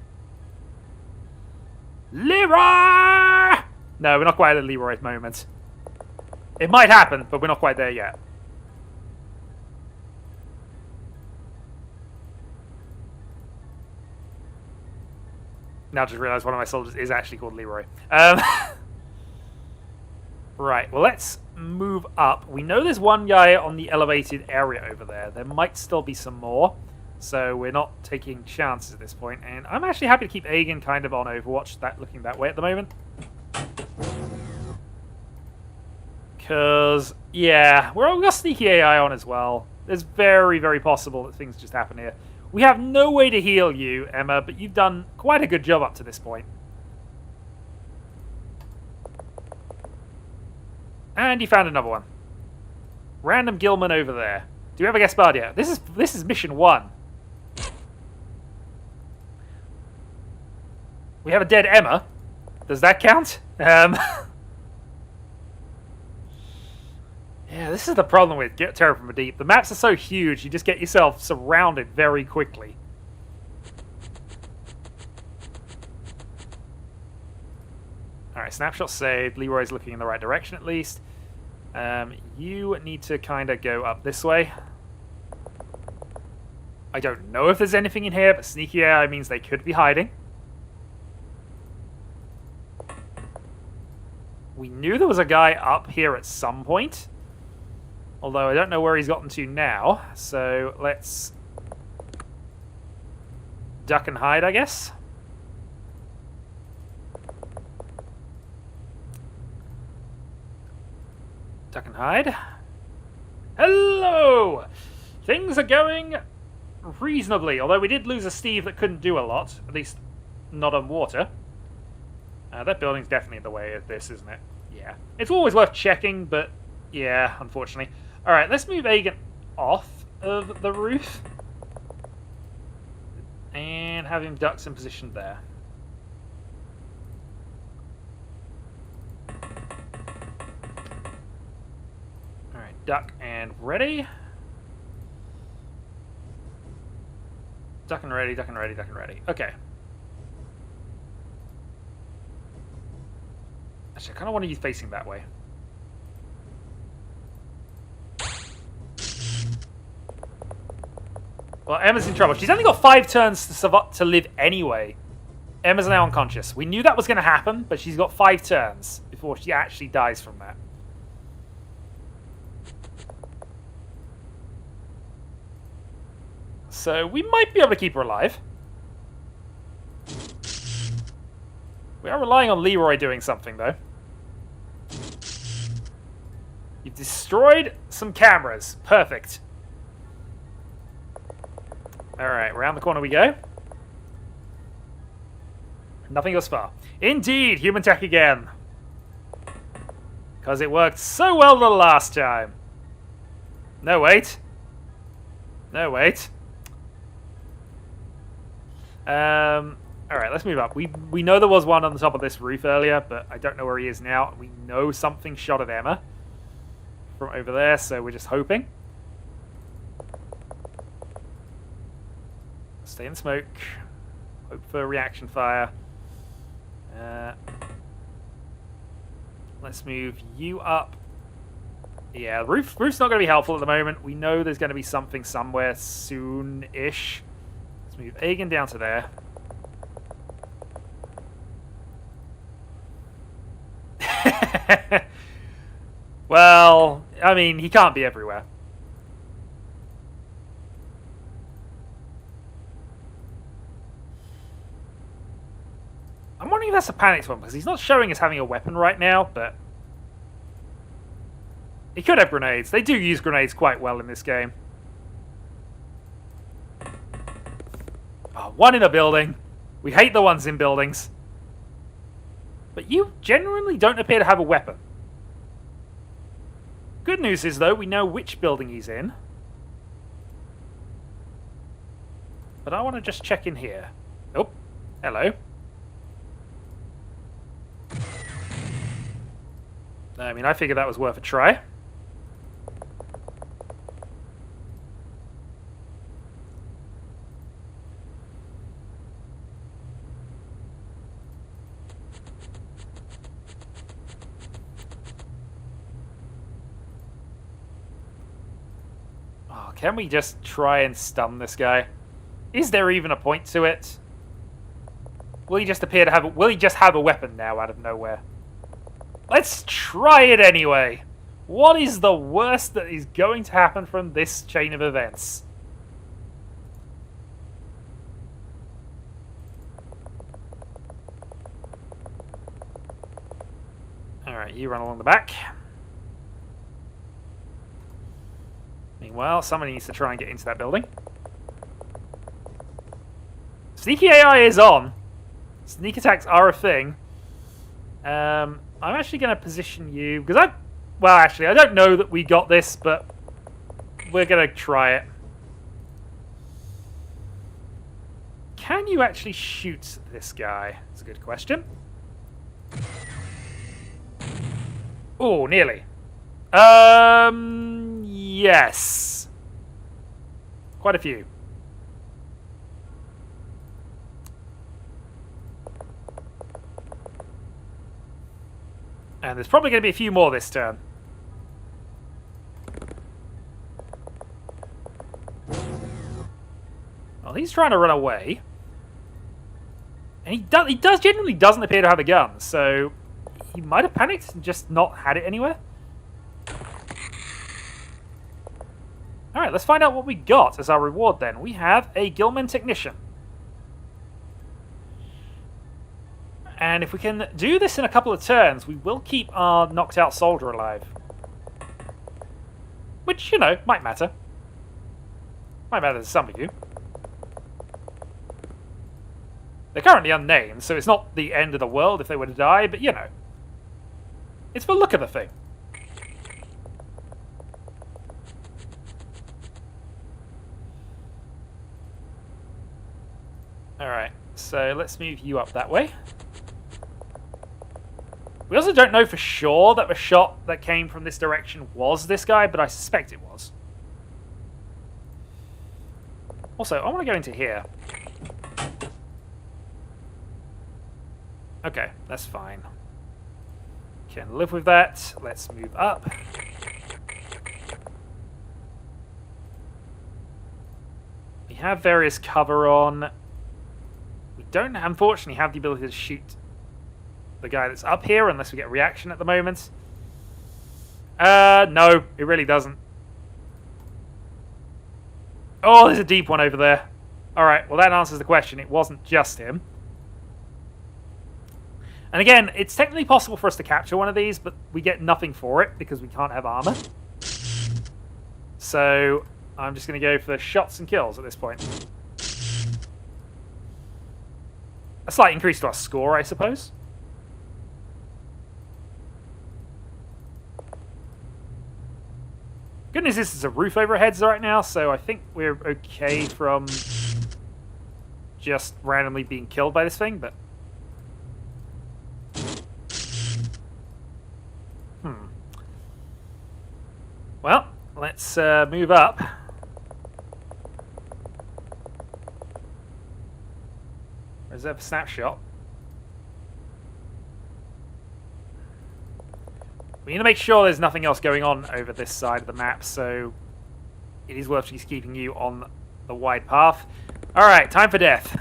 Leroy! No, we're not quite at Leroy's moment. It might happen, but we're not quite there yet. Now just realised one of my soldiers is actually called Leroy. Right, well let's move up. We know there's one guy on the elevated area over there. There might still be some more. So we're not taking chances at this point. And I'm actually happy to keep Agen kind of on Overwatch, looking that way at the moment. Because, yeah, we've got sneaky AI on as well. It's very, very possible that things just happen here. We have no way to heal you, Emma, but you've done quite a good job up to this point. And you found another one. Random Gilman over there. Do you have a Gaspardia? This is mission 1. We have a dead Emma. Does that count? Yeah, this is the problem with Terra from the Deep. The maps are so huge, you just get yourself surrounded very quickly. Alright, snapshot saved. Leroy's looking in the right direction at least. You need to kind of go up this way. I don't know if there's anything in here, but sneaky AI means they could be hiding. We knew there was a guy up here at some point. Although I don't know where he's gotten to now. So let's duck and hide, I guess. Duck and hide. Hello! Things are going reasonably. Although we did lose a Steve that couldn't do a lot. At least not on water. That building's definitely in the way of this, isn't it? Yeah. It's always worth checking, but yeah, unfortunately. Alright, let's move Agen off of the roof. And have him ducks in position there. Alright, duck and ready. Duck and ready, duck and ready, duck and ready. Okay. Actually, I kind of want you facing that way. Well, Emma's in trouble. She's only got 5 turns to live anyway. Emma's now unconscious. We knew that was going to happen, but she's got 5 turns before she actually dies from that. So we might be able to keep her alive. We are relying on Leroy doing something, though. You've destroyed some cameras. Perfect. Alright, around the corner we go. Nothing goes far. Indeed, human tech again. Because it worked so well the last time. No, wait. No, wait. Alright, let's move up. We know there was one on the top of this roof earlier, but I don't know where he is now. We know something shot at Emma from over there, so we're just hoping. Stay in smoke. Hope for reaction fire. Let's move you up. Yeah, the roof's not going to be helpful at the moment. We know there's going to be something somewhere soon-ish. Let's move Agen down to there. Well, I mean, he can't be everywhere. I'm wondering if that's a panicked one, because he's not showing us having a weapon right now, but he could have grenades. They do use grenades quite well in this game. Oh, one in a building. We hate the ones in buildings. But you genuinely don't appear to have a weapon. Good news is, though, we know which building he's in. But I want to just check in here. Oh, hello. I mean, I figured that was worth a try. Oh, can we just try and stun this guy? Is there even a point to it? Will he just appear to have will he just have a weapon now out of nowhere? Let's try it anyway. What is the worst that is going to happen from this chain of events? Alright, you run along the back. Meanwhile, somebody needs to try and get into that building. Sneaky AI is on. Sneak attacks are a thing. I'm actually going to position you, because well, actually, I don't know that we got this, but we're going to try it. Can you actually shoot this guy? That's a good question. Oh, nearly. Yes. Quite a few. And there's probably going to be a few more this turn. Well, he's trying to run away. And he genuinely doesn't appear to have a gun, so he might have panicked and just not had it anywhere. Alright, let's find out what we got as our reward then. We have a Gilman Technician. And if we can do this in a couple of turns, we will keep our knocked out soldier alive. Which, you know, might matter. Might matter to some of you. They're currently unnamed, so it's not the end of the world if they were to die, but you know. It's for the look of the thing. Alright, so let's move you up that way. We also don't know for sure that the shot that came from this direction was this guy, but I suspect it was. Also, I want to go into here. Okay, that's fine. can live with that. Let's move up. We have various cover on. We don't, unfortunately, have the ability to shoot the guy that's up here unless we get a reaction at the moment. No, it really doesn't. Oh, there's a deep one over there. Alright, well that answers the question. It wasn't just him. And again, it's technically possible for us to capture one of these, but we get nothing for it because we can't have armor. So, I'm just going to go for shots and kills at this point. A slight increase to our score, I suppose. Good news is there's a roof over our heads right now, so I think we're okay from just randomly being killed by this thing, but... Well, let's move up. Reserve a snapshot. We need to make sure there's nothing else going on over this side of the map, so it is worth just keeping you on the wide path. Alright, time for death.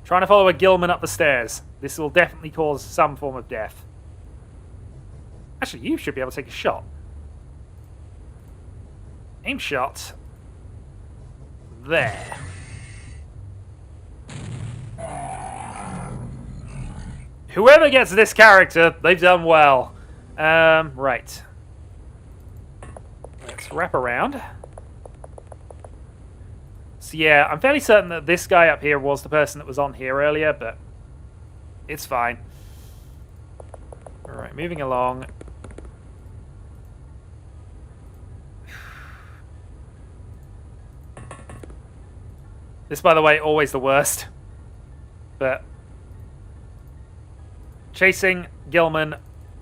Trying to follow a Gilman up the stairs. This will definitely cause some form of death. Actually, you should be able to take a shot. Aim shot. There. Whoever gets this character, they've done well. Right. Let's wrap around. So yeah, I'm fairly certain that this guy up here was the person that was on here earlier, but it's fine. Alright, moving along. This, by the way, always the worst. But chasing Gilman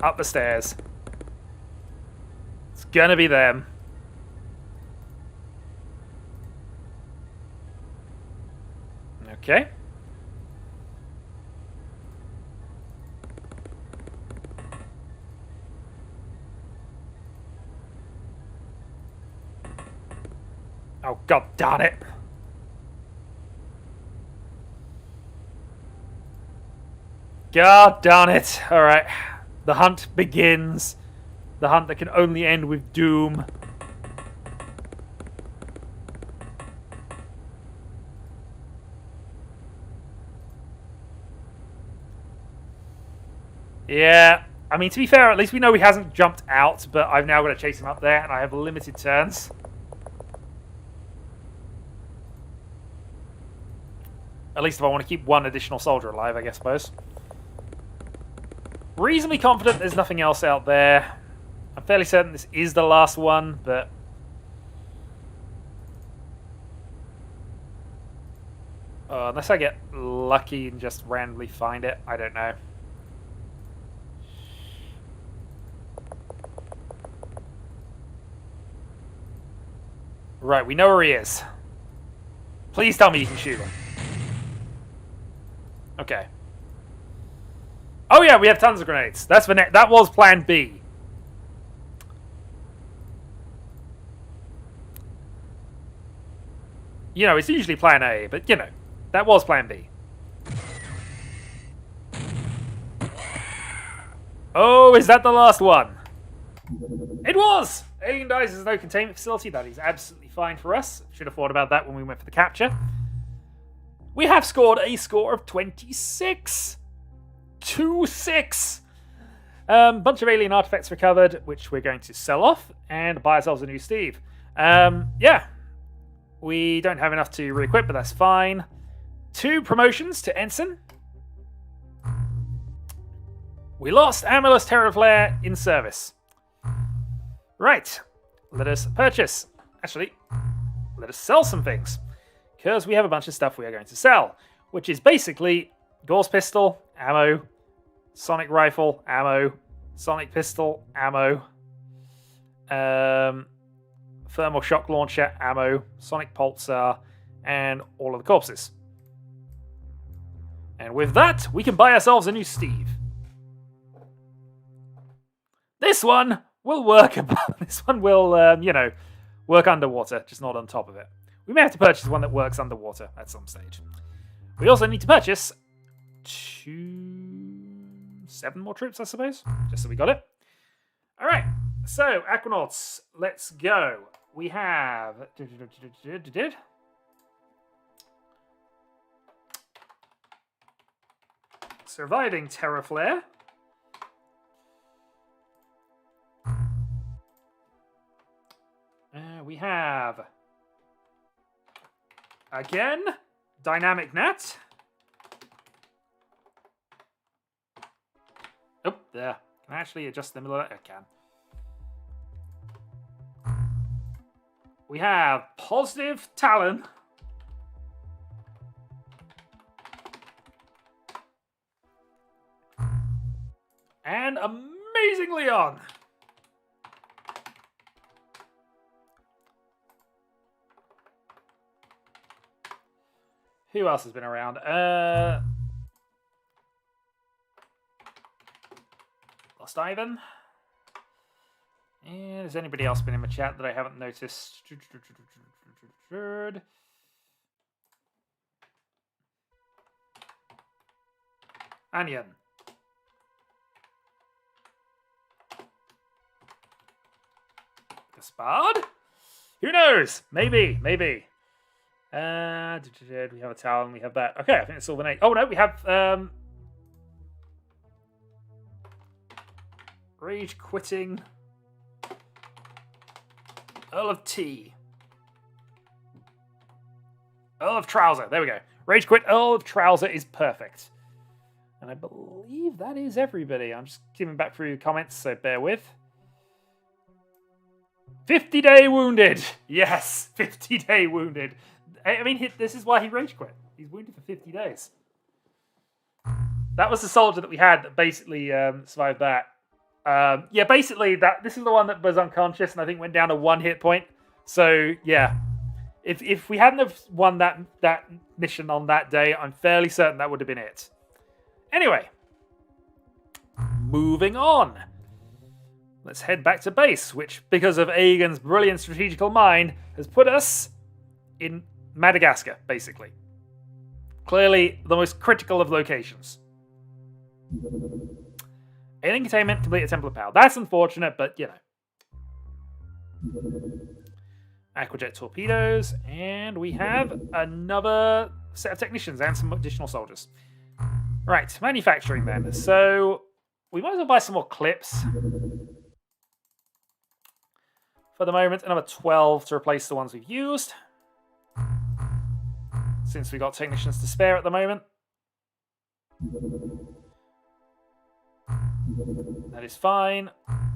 up the stairs. It's gonna be them. Okay. Oh, god darn it. God darn it. Alright. The hunt begins. The hunt that can only end with doom. Yeah. I mean, to be fair, at least we know he hasn't jumped out, but I've now got to chase him up there, and I have limited turns. At least if I want to keep one additional soldier alive, I suppose. Reasonably confident there's nothing else out there. I'm fairly certain this is the last one, but... unless I get lucky and just randomly find it, I don't know. Right, we know where he is. Please tell me you can shoot him. Okay. Oh yeah, we have tons of grenades. That's the that was Plan B. You know, it's usually Plan A, but you know, that was Plan B. Oh, is that the last one? It was! Alien Dies is no containment facility. That is absolutely fine for us. Should have thought about that when we went for the capture. We have scored a score of 26. 2-6. Bunch of alien artifacts recovered, which we're going to sell off and buy ourselves a new Steve. Yeah. We don't have enough to re-equip, but that's fine. 2 promotions to Ensign. We lost Amulet Teraflare in service. Right. Let us purchase. Actually, let us sell some things. Because we have a bunch of stuff we are going to sell. Which is basically Gauss Pistol, ammo, Sonic Rifle, ammo, Sonic Pistol, ammo, Thermal Shock Launcher, ammo, Sonic Pulsar, and all of the corpses. And with that, we can buy ourselves a new Steve. This one will work. This one will, you know, work underwater, just not on top of it. We may have to purchase one that works underwater at some stage. We also need to purchase 7 more troops, I suppose, just so we got it. All right, so Aquanauts, let's go. We have surviving Teraflare. We have Agen, dynamic net. Oh, there. Can I actually adjust the middle of that? I can. We have positive Talon. And amazing Leon. Who else has been around? Lost Ivan. And has anybody else been in my chat that I haven't noticed? Anion. Gaspard? Who knows? Maybe. We have a Talon, we have that. Okay, I think it's all the name. Oh no, we have Rage quitting Earl of T. Earl of Trouser. There we go. Rage quit Earl of Trouser is perfect. And I believe that is everybody. I'm just giving back through comments, so bear with. 50-day wounded. Yes, 50-day wounded. I mean, this is why he rage quit. He's wounded for 50 days. That was the soldier that we had that basically survived that. Yeah, basically, this is the one that was unconscious and I think went down to 1 hit point. So, yeah. If we hadn't have won that mission on that day, I'm fairly certain that would have been it. Anyway. Moving on. Let's head back to base, which, because of Agen's brilliant strategical mind, has put us in Madagascar, basically. Clearly, the most critical of locations. Alien containment, complete a Temple of Power. That's unfortunate, but, you know. Aquajet torpedoes, and we have another set of technicians and some additional soldiers. Right, manufacturing then. So, we might as well buy some more clips. For the moment, another 12 to replace the ones we've used. Since we've got technicians to spare at the moment. That is fine.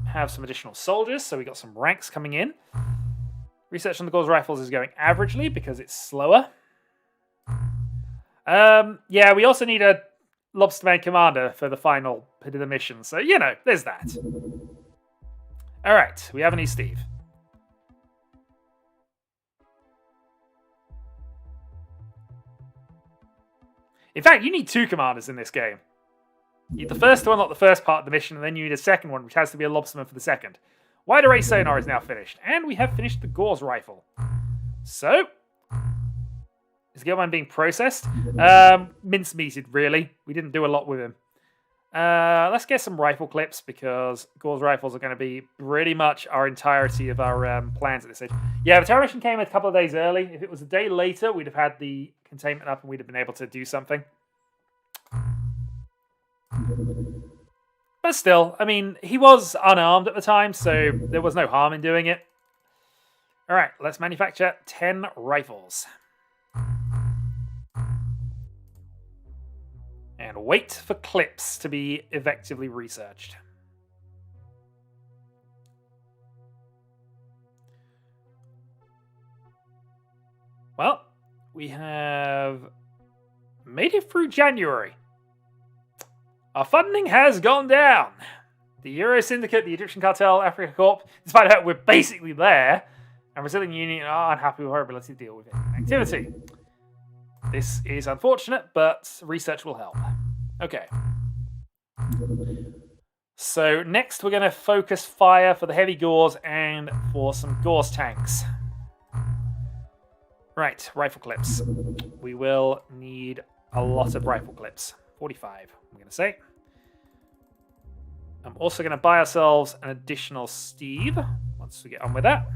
Have some additional soldiers, so we got some ranks coming in. Research on the Gauss rifles is going averagely because it's slower. Yeah, we also need a Lobsterman commander for the final bit of the mission, so, you know, there's that. Alright, we have a new Steve. In fact, you need 2 commanders in this game. You need the first one, not the first part of the mission, and then you need a second one, which has to be a lobsterman for the second. Wide array sonar is now finished, and we have finished the Gauss rifle. So, is Gilman being processed? Mince-meated, really. We didn't do a lot with him. Let's get some rifle clips, because Gauss rifles are going to be pretty much our entirety of our plans at this stage. Yeah, the terror mission came a couple of days early. If it was a day later, we'd have had the containment up and we'd have been able to do something. But still, I mean, he was unarmed at the time, so there was no harm in doing it. Alright, let's manufacture 10 rifles. And wait for clips to be effectively researched. Well, we have made it through January. Our funding has gone down. The Euro Syndicate, the Egyptian Cartel, Africa Corp, despite that we're basically there, and Brazilian Union are unhappy with our ability to deal with activity. This is unfortunate, but research will help. Okay. So next we're going to focus fire for the heavy gauze and for some gauze tanks. Right, rifle clips. We will need a lot of rifle clips. 45, I'm going to say. I'm also going to buy ourselves an additional Steve once we get on with that.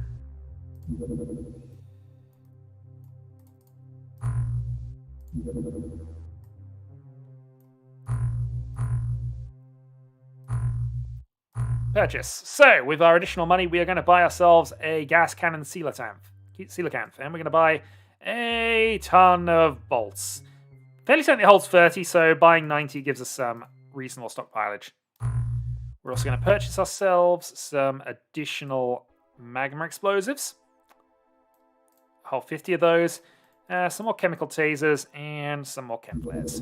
Purchase. So, with our additional money, we are going to buy ourselves a gas cannon coelacanth, and we're going to buy a ton of bolts. Fairly certain it holds 30, so buying 90 gives us some reasonable stockpilage. We're also going to purchase ourselves some additional magma explosives. Hold 50 of those. Some more chemical tasers and some more chem flares.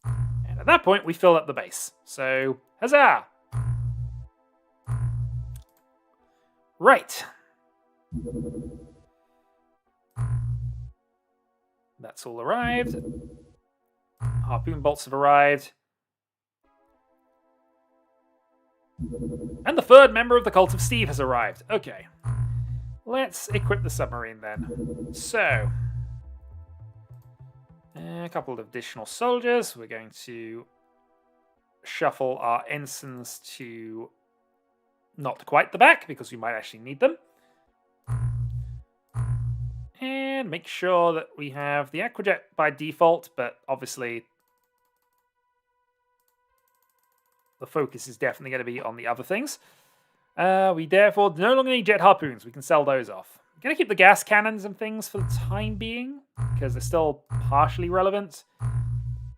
And at that point, we fill up the base. So, huzzah! Right. That's all arrived. Harpoon bolts have arrived. And the third member of the Cult of Steve has arrived. Okay. Let's equip the submarine then. So, a couple of additional soldiers. We're going to shuffle our ensigns to not quite the back, because we might actually need them. And make sure that we have the Aquajet by default, but obviously the focus is definitely going to be on the other things. We therefore no longer need jet harpoons. We can sell those off. I'm going to keep the gas cannons and things for the time being, because they're still partially relevant.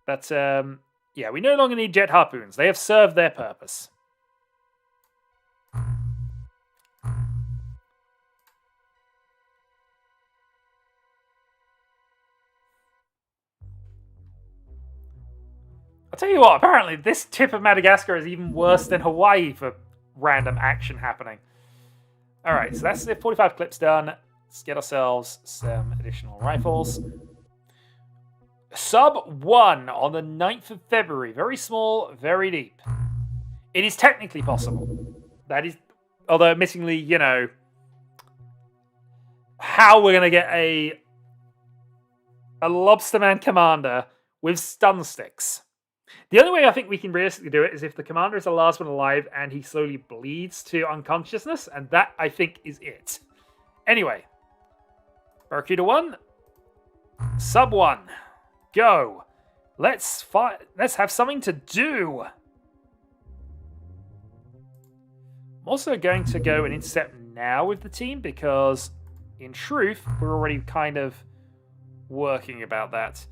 But yeah, we no longer need jet harpoons. They have served their purpose. I'll tell you what, apparently this tip of Madagascar is even worse than Hawaii for random action happening. Alright, so that's the 45 clips done. Let's get ourselves some additional rifles. Sub 1 on the 9th of February. Very small, very deep. It is technically possible. That is, although admittingly, you know, how we're going to get a Lobsterman commander with stun sticks. The only way I think we can realistically do it is if the commander is the last one alive and he slowly bleeds to unconsciousness, and that, I think, is it. Anyway, Barracuda 1, Sub 1, go. Let's have something to do. I'm also going to go and intercept now with the team, because, in truth, we're already kind of working about that.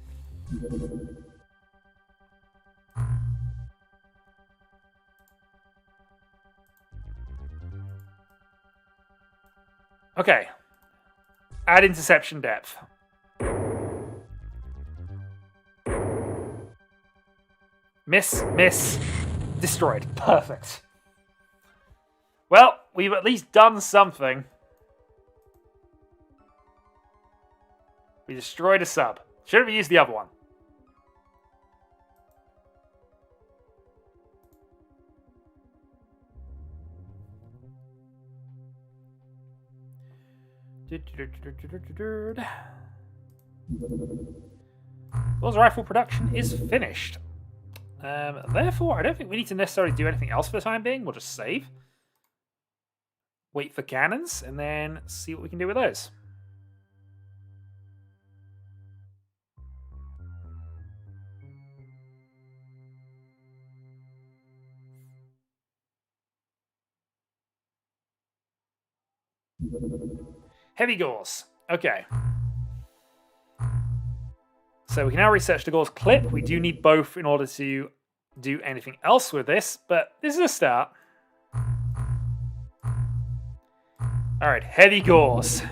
Okay. Add interception depth. Miss, miss, destroyed. Perfect. Well, we've at least done something. We destroyed a sub. Should have used the other one. Those rifle production is finished. Therefore, I don't think we need to necessarily do anything else for the time being. We'll just save. Wait for cannons, and then see what we can do with those. Heavy gauze. Okay. So we can now research the gauze clip. We do need both in order to do anything else with this, but this is a start. Alright, heavy gauze.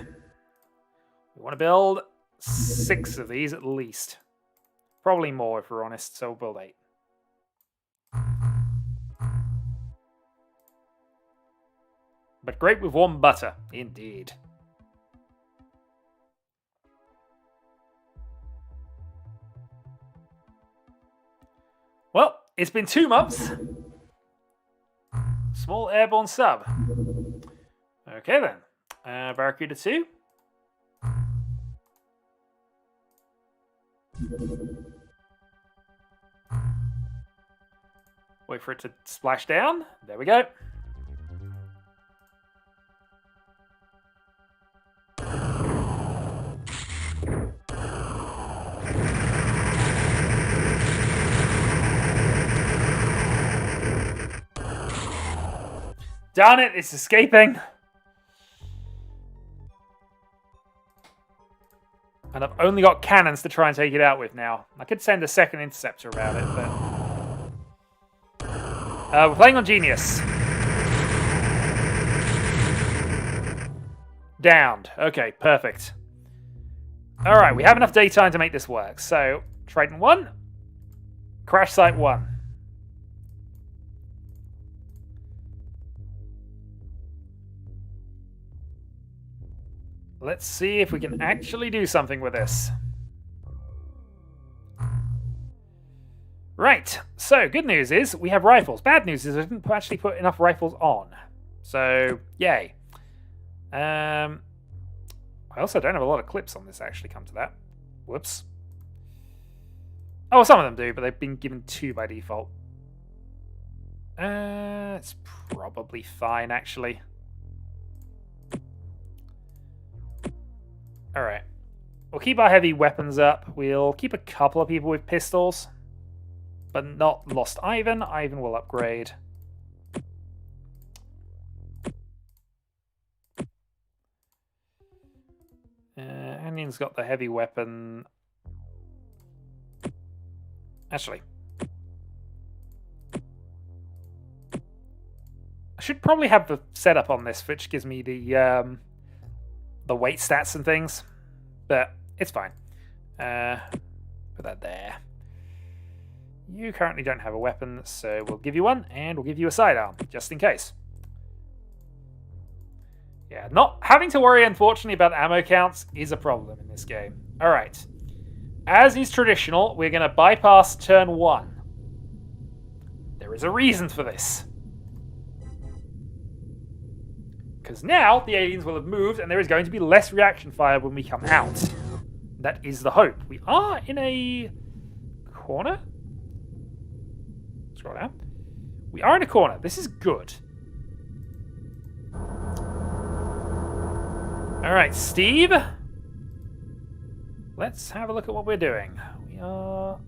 We want to build 6 of these at least. Probably more if we're honest, so we'll build 8. But great with warm butter, indeed. Well, it's been 2 months. Small airborne sub. Okay then. Barracuda 2. Wait for it to splash down. There we go. Darn it, it's escaping. And I've only got cannons to try and take it out with now. I could send a second interceptor around it, but... we're playing on Genius. Downed. Okay, perfect. Alright, we have enough daytime to make this work. So, Triton 1. Crash Site 1. Let's see if we can actually do something with this. Right, so good news is we have rifles. Bad news is I didn't actually put enough rifles on. So, yay. I also don't have a lot of clips on this, actually, come to that. Whoops. Oh, some of them do, but they've been given 2 by default. It's probably fine, actually. Alright. We'll keep our heavy weapons up. We'll keep a couple of people with pistols. But not Lost Ivan. Ivan will upgrade. Anion's got the heavy weapon. Actually. I should probably have the setup on this, which gives me the weight stats and things, but it's fine. Put that there. You currently don't have a weapon, so we'll give you one, and we'll give you a sidearm, just in case. Yeah, not having to worry, unfortunately, about ammo counts is a problem in this game. Alright. As is traditional, we're going to bypass turn 1. There is a reason for this. Because now the aliens will have moved and there is going to be less reaction fire when we come out. That is the hope. We are in a corner? Scroll down. We are in a corner. This is good. Alright, Steve. Let's have a look at what we're doing. We are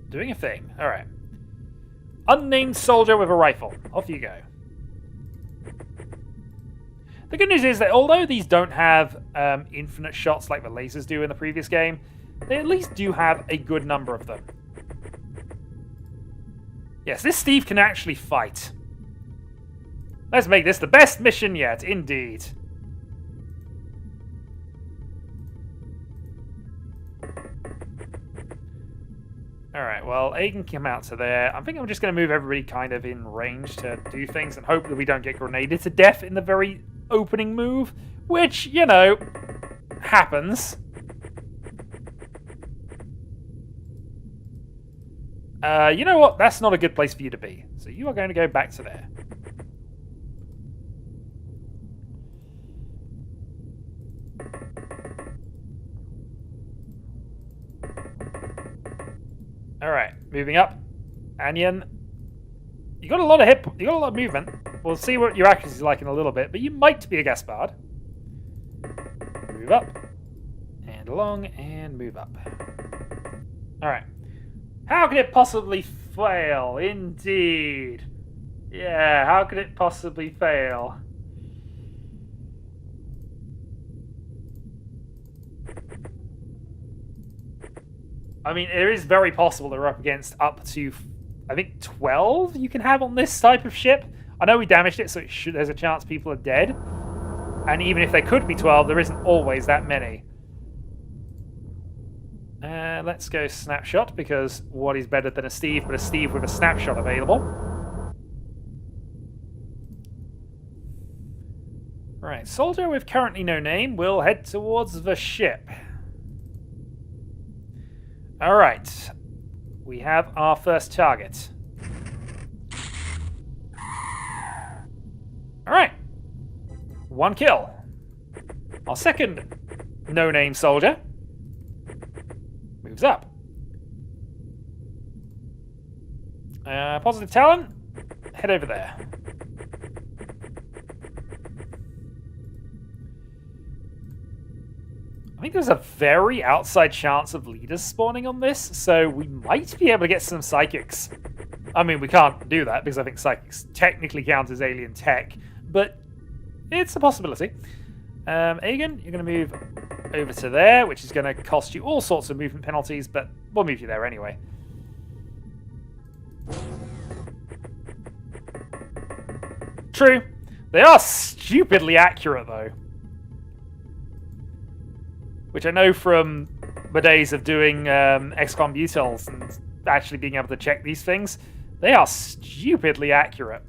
doing a thing. Alright. Unnamed soldier with a rifle. Off you go. The good news is that although these don't have infinite shots like the lasers do in the previous game, they at least do have a good number of them. Yes, this Steve can actually fight. Let's make this the best mission yet, indeed. Alright, well, Agen came out to there. I think I'm just going to move everybody kind of in range to do things and hope that we don't get grenaded to death in the very opening move, which, you know, happens. You know what? That's not a good place for you to be. So you are going to go back to there. Alright, moving up. Anion. You got a lot of you got a lot of movement. We'll see what your accuracy is like in a little bit, but you might be a Gaspard. Move up. And along, and move up. Alright. How could it possibly fail? Indeed. Yeah, how could it possibly fail? I mean, it is very possible that we're up against up to, I think, 12 you can have on this type of ship. I know we damaged it, so there's a chance people are dead. And even if there could be 12, there isn't always that many. Let's go snapshot, because what is better than a Steve but a Steve with a snapshot available? Right, soldier with currently no name will head towards the ship. Alright, we have our first target. 1 kill. Our second no-name soldier moves up. Positive talent, head over there. I think there's a very outside chance of leaders spawning on this, so we might be able to get some psychics. I mean, we can't do that because I think psychics technically count as alien tech, but it's a possibility. Agen, you're going to move over to there, which is going to cost you all sorts of movement penalties, but we'll move you there anyway. True. They are stupidly accurate, though. Which I know from the days of doing XCOM butils and actually being able to check these things. They are stupidly accurate.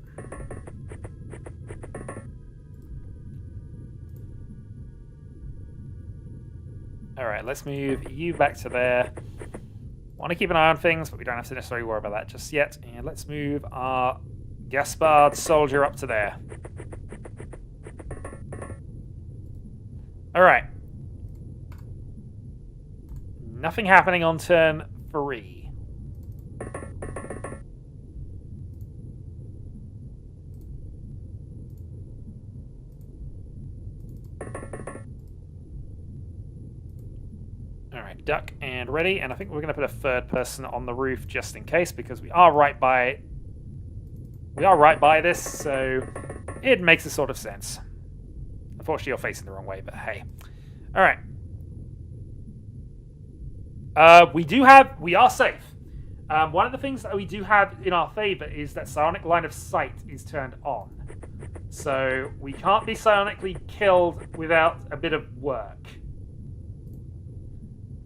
Alright, let's move you back to there. Want to keep an eye on things, but we don't have to necessarily worry about that just yet. And let's move our Gaspard soldier up to there. Alright. Nothing happening on turn 3. Alright, duck and ready. And I think we're going to put a third person on the roof just in case, because we are right by this, so it makes a sort of sense. Unfortunately, you're facing the wrong way, but hey. Alright. We are safe. One of the things that we do have in our favor is that psionic line of sight is turned on. So we can't be psionically killed without a bit of work.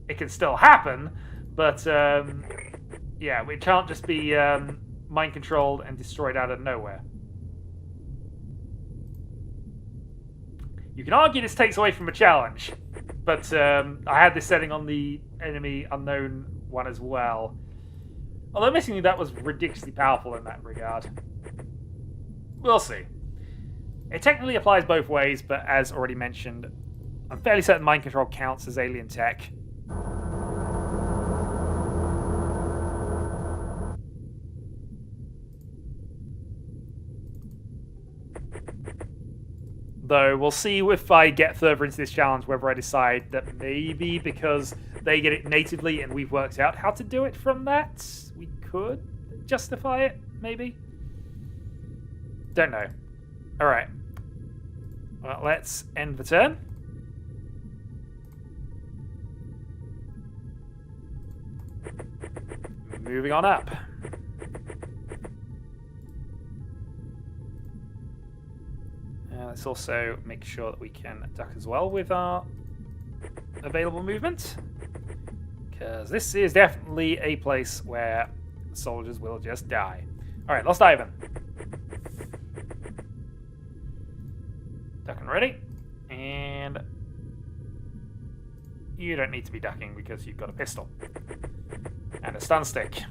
It can still happen, but yeah, we can't just be mind controlled and destroyed out of nowhere. You can argue this takes away from a challenge, but I had this setting on the enemy unknown one as well. Although missing that was ridiculously powerful in that regard. We'll see. It technically applies both ways, but as already mentioned, I'm fairly certain mind control counts as alien tech. Though we'll see if I get further into this challenge whether I decide that maybe because they get it natively and we've worked out how to do it from that, we could justify it, maybe? Don't know. Alright. Well, let's end the turn. Moving on up. Let's also make sure that we can duck as well with our available movement, because this is definitely a place where soldiers will just die. Alright, Lost Ivan. Duck and ready. And you don't need to be ducking because you've got a pistol. And a stun stick.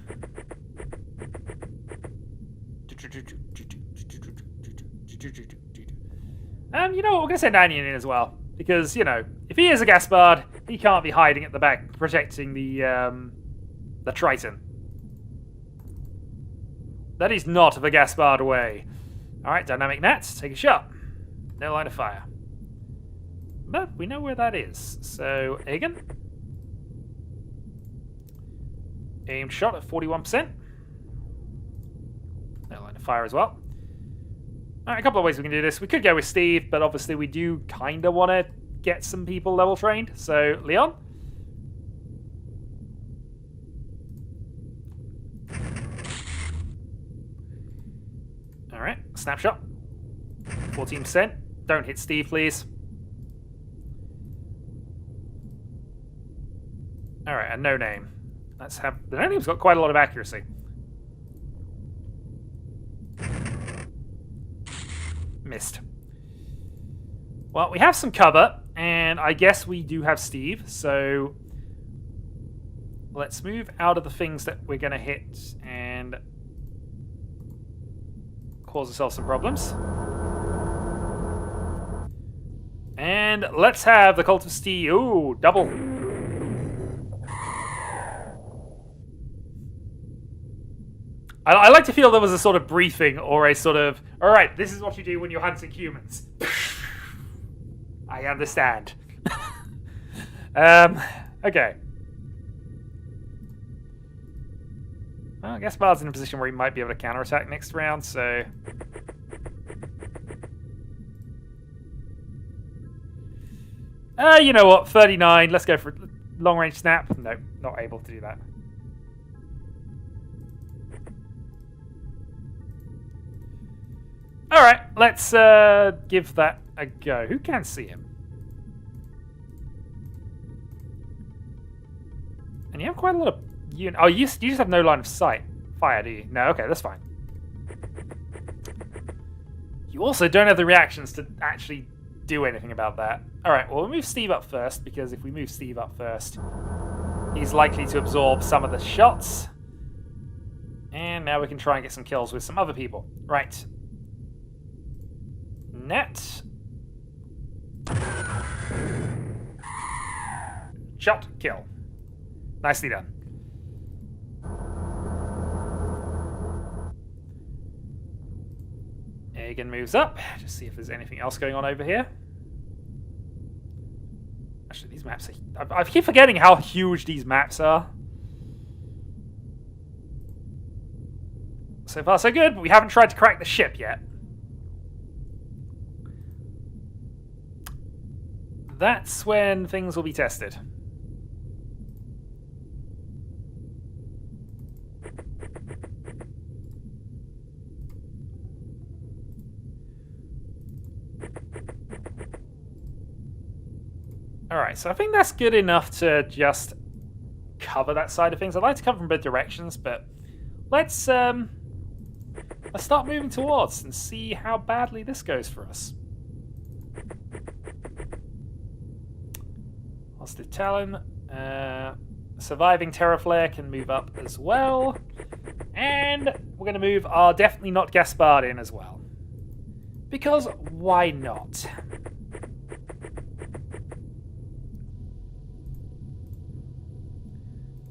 You know what, we're going to send Anion in as well. Because, you know, if he is a Gaspard, he can't be hiding at the back protecting the Triton. That is not the Gaspard way. Alright, Dynamic Nat, take a shot. No line of fire. But we know where that is. So, Agen. Aimed shot at 41%. No line of fire as well. Alright, a couple of ways we can do this. We could go with Steve, but obviously we do kind of want to get some people level trained. So, Leon. Alright, snapshot. 14%. Don't hit Steve, please. Alright, a no name. Let's have... The no name's got quite a lot of accuracy. Missed. Well, we have some cover, and I guess we do have Steve, so let's move out of the things that we're going to hit and cause ourselves some problems. And let's have the Cult of Steel. Ooh, double. I like to feel there was a sort of briefing or a sort of, alright, this is what you do when you're hunting humans. I understand. Okay. Well, I guess Bard's in a position where he might be able to counterattack next round, so... you know what, 39, let's go for long-range snap. No, not able to do that. Alright, let's give that a go. Who can see him? And you have quite a lot of... Oh, you just have no line of sight. Fire, do you? No, okay, that's fine. You also don't have the reactions to actually do anything about that. Alright, well, we'll move Steve up first, because if we move Steve up first, he's likely to absorb some of the shots. And now we can try and get some kills with some other people. Right. Net. Shot, kill. Nicely done. Agen moves up. Just see if there's anything else going on over here. Actually, these maps are... I keep forgetting how huge these maps are. So far, so good, but we haven't tried to crack the ship yet. That's when things will be tested. Alright, so I think that's good enough to just cover that side of things. I'd like to come from both directions, but let's start moving towards and see how badly this goes for us. Positive Talon. Surviving Teraflare can move up as well. And we're going to move our Definitely Not Gaspard in as well. Because why not?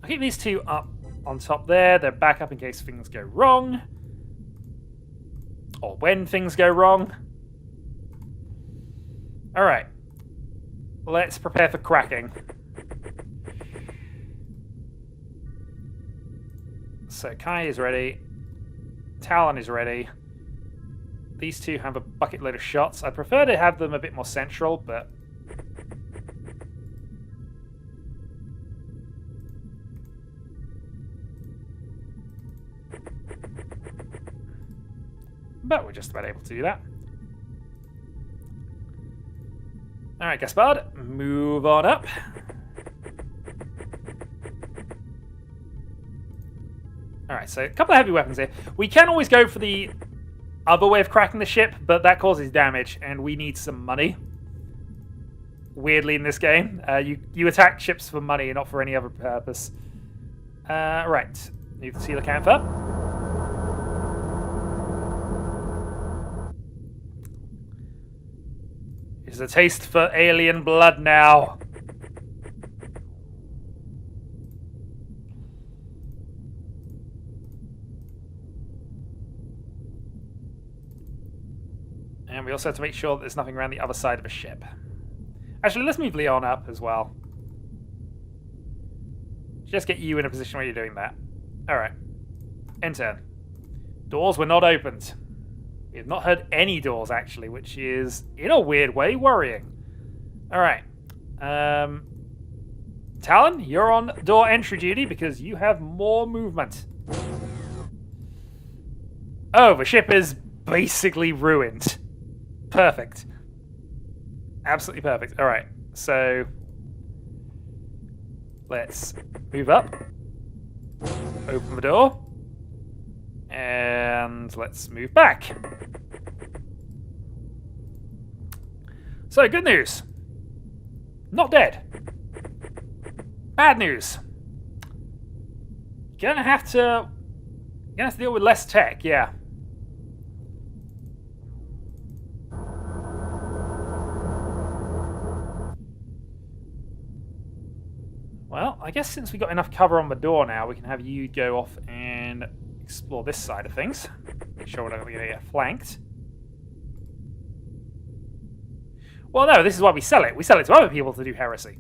I'll keep these two up on top there. They're back up in case things go wrong. Or when things go wrong. Alright. Let's prepare for cracking. So Kai is ready. Talon is ready. These two have a bucket load of shots. I'd prefer to have them a bit more central, but... But we're just about able to do that. Alright, Gaspard, move on up. Alright, so a couple of heavy weapons here. We can always go for the other way of cracking the ship, but that causes damage, and we need some money. Weirdly, in this game, you attack ships for money and not for any other purpose. Right, need to see the camper. It's a taste for alien blood now. And we also have to make sure that there's nothing around the other side of a ship. Actually, let's move Leon up as well. Just get you in a position where you're doing that. Alright. Enter. Doors were not opened. We have not heard any doors, actually, which is, in a weird way, worrying. Alright. Talon, you're on door entry duty because you have more movement. Oh, the ship is basically ruined. Perfect. Absolutely perfect. Alright, so... let's move up. Open the door. And let's move back. So, good news. Not dead. Bad news. You're gonna have to deal with less tech, yeah. I guess since we got enough cover on the door now, we can have you go off and explore this side of things. Make sure we're not going to get flanked. Well, no, this is why we sell it. We sell it to other people to do heresy.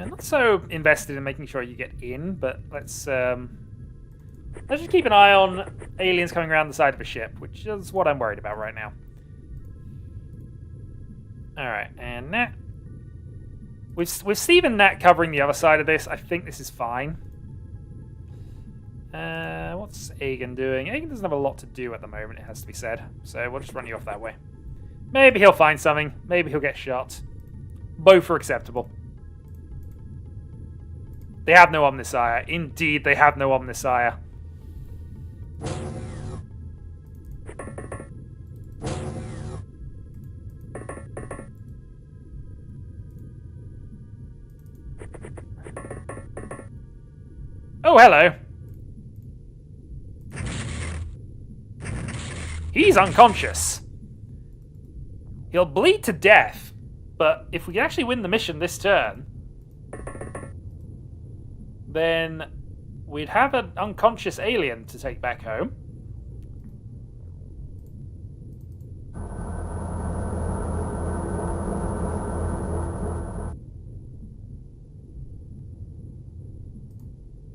Not so invested in making sure you get in, but let's just keep an eye on aliens coming around the side of a ship, which is what I'm worried about right now. Alright, and Nat. With Steve and Nat covering the other side of this, I think this is fine. What's Agen doing? Agen doesn't have a lot to do at the moment, it has to be said. So we'll just run you off that way. Maybe he'll find something. Maybe he'll get shot. Both are acceptable. They have no Omnissiah. Indeed, they have no Omnissiah. Oh, hello. He's unconscious. He'll bleed to death, but if we can actually win the mission this turn, then we'd have an unconscious alien to take back home.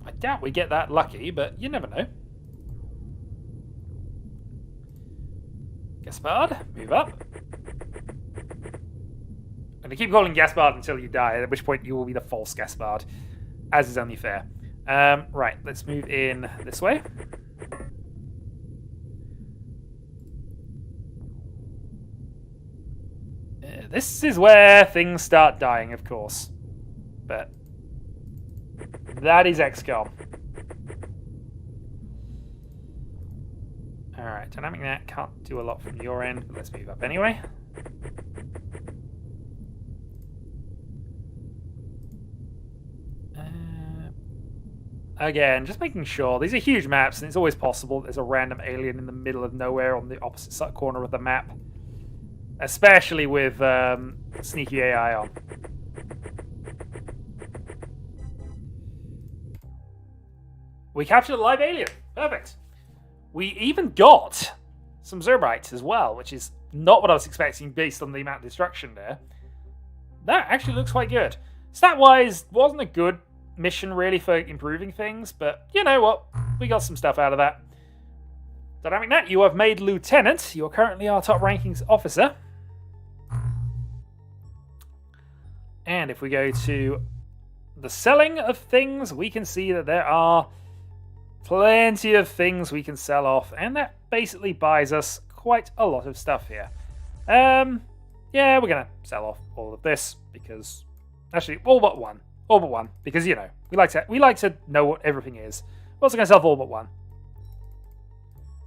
I doubt we get that lucky, but you never know. Gaspard, move up. I'm going to keep calling Gaspard until you die, at which point you will be the false Gaspard. As is only fair. Right, let's move in this way. This is where things start dying, of course. But that is XCOM. Alright, Dynamic Nat can't do a lot from your end, but let's move up anyway. Again, just making sure. These are huge maps, and it's always possible there's a random alien in the middle of nowhere on the opposite corner of the map. Especially with sneaky AI on. We captured a live alien. Perfect. We even got some Zerbites as well, which is not what I was expecting based on the amount of destruction there. That actually looks quite good. Stat-wise, wasn't a good mission really for improving things, but you know what? We got some stuff out of that. Dynamic Nat, you have made Lieutenant. You are currently our top rankings officer. And if we go to the selling of things, we can see that there are plenty of things we can sell off, and that basically buys us quite a lot of stuff here. Yeah, we're gonna sell off all of this because actually all but one. All but one, because you know we like to know what everything is. We're also going to sell all but one.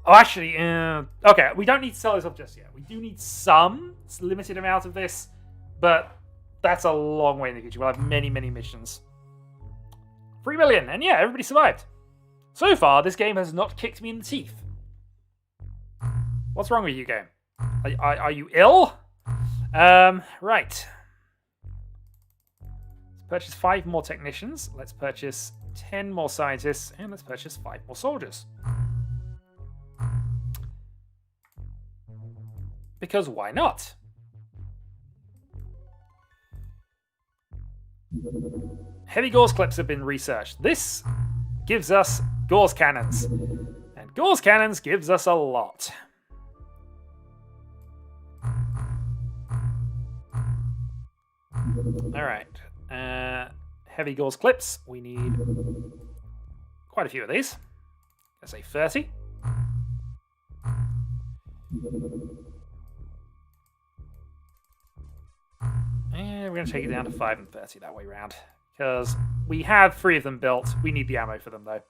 Oh, actually, okay, we don't need to sell this off just yet. We do need some limited amount of this, but that's a long way in the future. We'll have many, many missions. 3 million, and yeah, everybody survived. So far, this game has not kicked me in the teeth. What's wrong with you, game? Are you ill? Right. Purchase 5 more technicians. Let's purchase 10 more scientists. And let's purchase 5 more soldiers. Because why not? Heavy Gauss clips have been researched. This gives us Gauss cannons. And Gauss cannons gives us a lot. Alright. Heavy Gauss clips. We need quite a few of these. Let's say 30. And we're going to take it down to 5 and 30 that way round. Because we have 3 of them built. We need the ammo for them, though.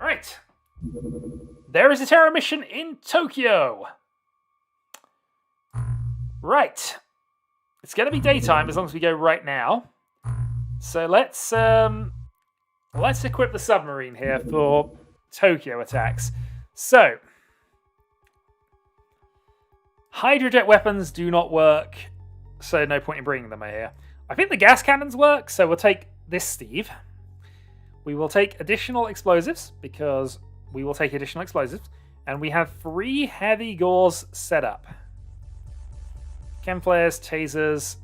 Right. There is a Terra mission in Tokyo. Right. It's going to be daytime as long as we go right now. So let's equip the submarine here for Tokyo attacks. So, hydrojet weapons do not work, so no point in bringing them here. I think the gas cannons work, so we'll take this Steve. We will take additional explosives, because we will take additional explosives. And we have 3 heavy gauze set up. Chem flares, tasers.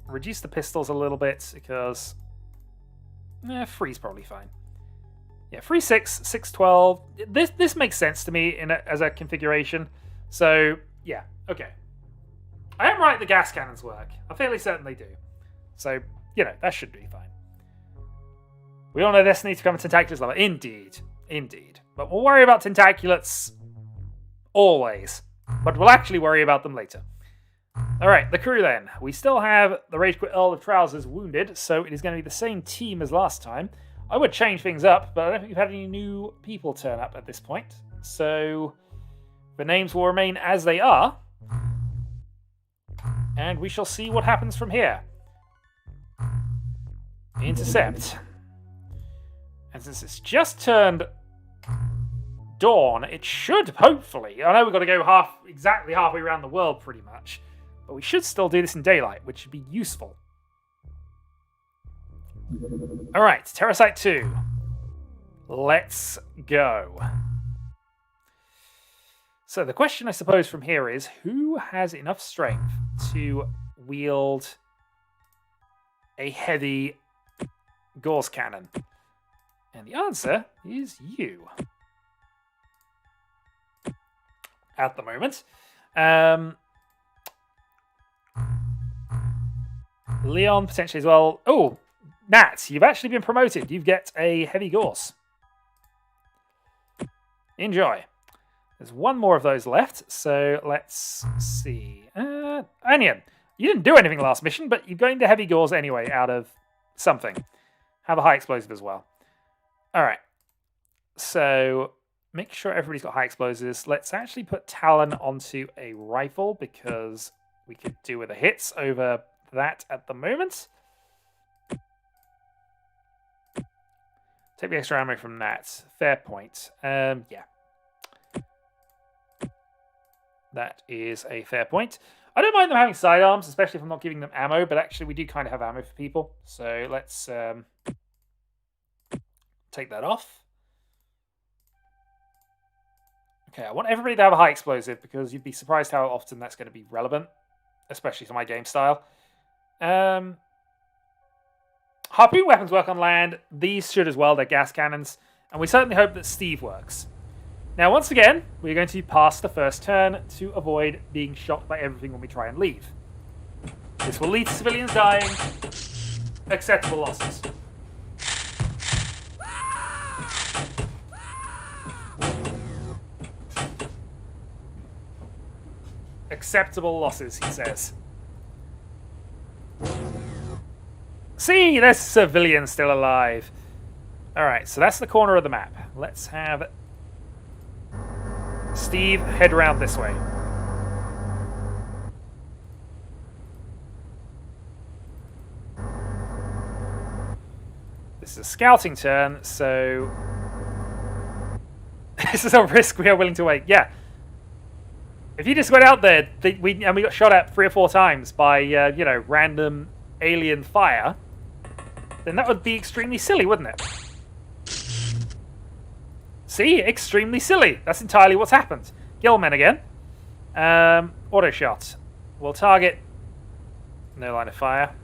Reduce the pistols a little bit, because 3's probably fine. Yeah, 3, 6, 6, 12. This makes sense to me as a configuration. So, yeah, okay. I am right the gas cannons work. I'm fairly certain they do. So, that should be fine. We all know this needs to become a Tentaculus lover. Indeed. Indeed. But we'll worry about Tentaculates always. But we'll actually worry about them later. Alright, the crew then. We still have the Rage Quit Earl of Trousers wounded, so it is going to be the same team as last time. I would change things up, but I don't think we've had any new people turn up at this point. So, the names will remain as they are. And we shall see what happens from here. Intercept. And since it's just turned dawn, it should, hopefully... I know we've got to go exactly halfway around the world, pretty much. But we should still do this in daylight, which should be useful. Alright, Terrasite 2. Let's go. So the question, I suppose, from here is, who has enough strength to wield a heavy gauze cannon? And the answer is you. At the moment. Leon, potentially as well. Oh, Nat, you've actually been promoted. You get a heavy gauze. Enjoy. There's one more of those left, so let's see. Onion, you didn't do anything last mission, but you're going to heavy gauze anyway out of something. Have a high explosive as well. Alright. So, make sure everybody's got high explosives. Let's actually put Talon onto a rifle, because we could do with the hits over that at the moment. Take the extra ammo from that. Fair point. Yeah. That is a fair point. I don't mind them having sidearms, especially if I'm not giving them ammo, but actually we do kind of have ammo for people. So let's take that off. Okay, I want everybody to have a high explosive, because you'd be surprised how often that's going to be relevant, especially for my game style. Harpoon weapons work on land. These should as well. They're gas cannons. And we certainly hope that Steve works. Now, once again, we're going to pass the first turn to avoid being shot by everything when we try and leave. This will lead to civilians dying. Acceptable losses. Acceptable losses, he says. See, there's civilians still alive. Alright, so that's the corner of the map. Let's have Steve head around this way. This is a scouting turn, so this is a risk we are willing to take. Yeah. If you just went out there and we got shot at 3 or 4 times by, random alien fire, then that would be extremely silly, wouldn't it? See? Extremely silly. That's entirely what's happened. Gillmen again. Auto shot. We'll target. No line of fire.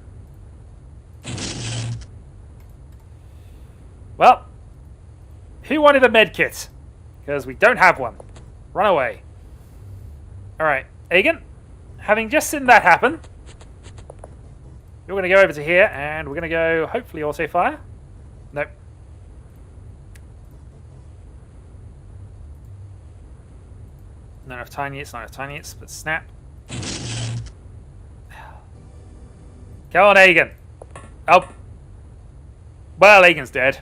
Well, who wanted a med kit? Because we don't have one. Run away. Alright, Agen, having just seen that happen, you're going to go over to here, and we're going to go, hopefully, auto fire. Nope. Not enough tiny hits, but snap. Go on, Agen. Oh. Well, Agen's dead.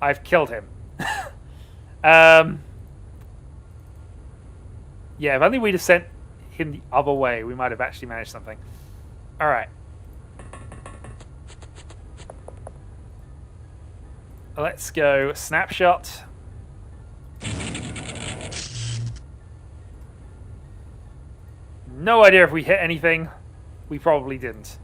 I've killed him. Yeah, if only we'd have sent him the other way, we might have actually managed something. Alright. Let's go snapshot. No idea if we hit anything. We probably didn't.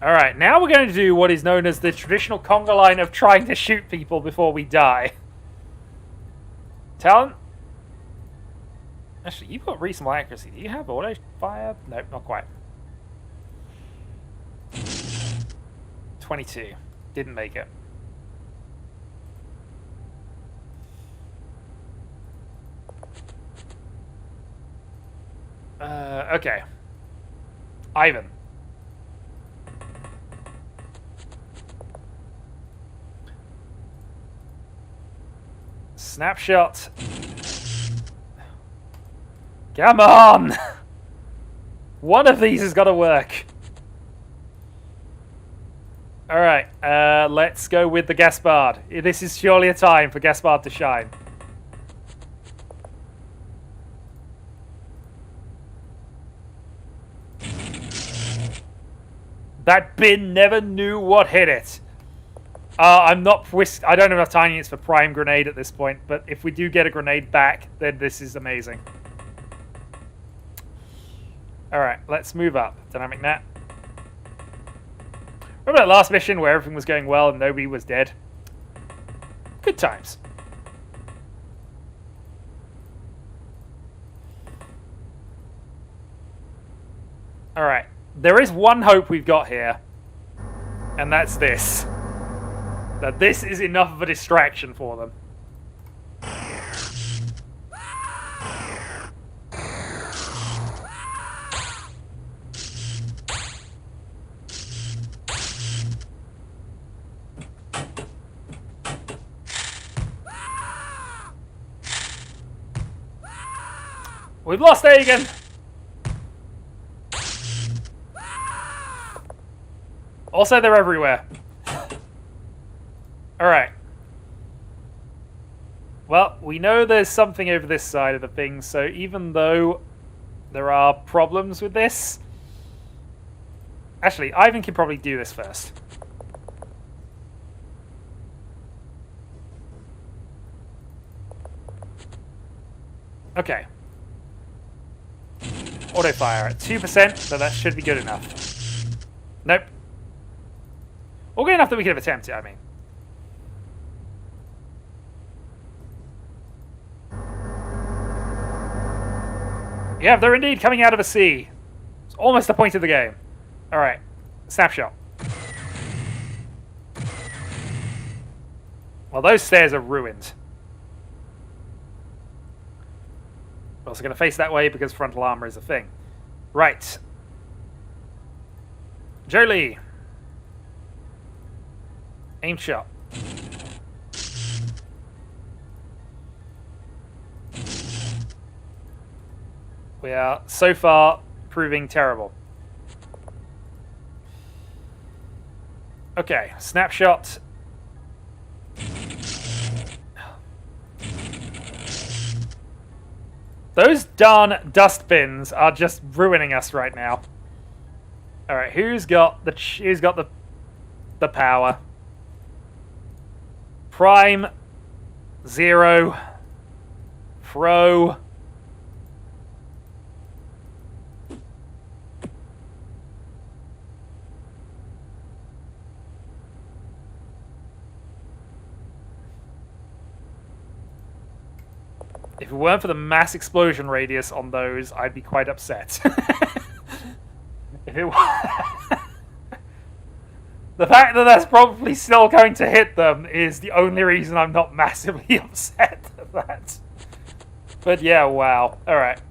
Alright, now we're going to do what is known as the traditional conga line of trying to shoot people before we die. Talent? Actually, you've got reasonable accuracy. Do you have auto fire? Nope, not quite. 22. Didn't make it. Okay. Ivan. Snapshot. Come on! One of these has got to work. Alright, let's go with the Gaspard. This is surely a time for Gaspard to shine. That bin never knew what hit it. I'm not... I don't have enough tiny units for prime grenade at this point, but if we do get a grenade back, then this is amazing. Alright, let's move up. Dynamic Nat. Remember that last mission where everything was going well and nobody was dead? Good times. Alright. There is one hope we've got here. And that's this. That this is enough of a distraction for them. We've lost Agen! Also, they're everywhere. Alright. Well, we know there's something over this side of the thing, so even though there are problems with this... Actually, Ivan can probably do this first. Okay. Auto fire at 2%, so that should be good enough. Nope. Or good enough that we could have attempted, I mean. Yeah, they're indeed coming out of a sea. It's almost the point of the game. Alright. Snapshot. Well, those stairs are ruined. We're also going to face that way because frontal armor is a thing. Right. Jolie. Aim shot. We are, so far, proving terrible. Okay, snapshot. Those darn dustbins are just ruining us right now. All right, who's got the power? Prime, 0, Pro. If it weren't for the mass explosion radius on those, I'd be quite upset. If it The fact that that's probably still going to hit them is the only reason I'm not massively upset at that. But yeah, wow. Alright.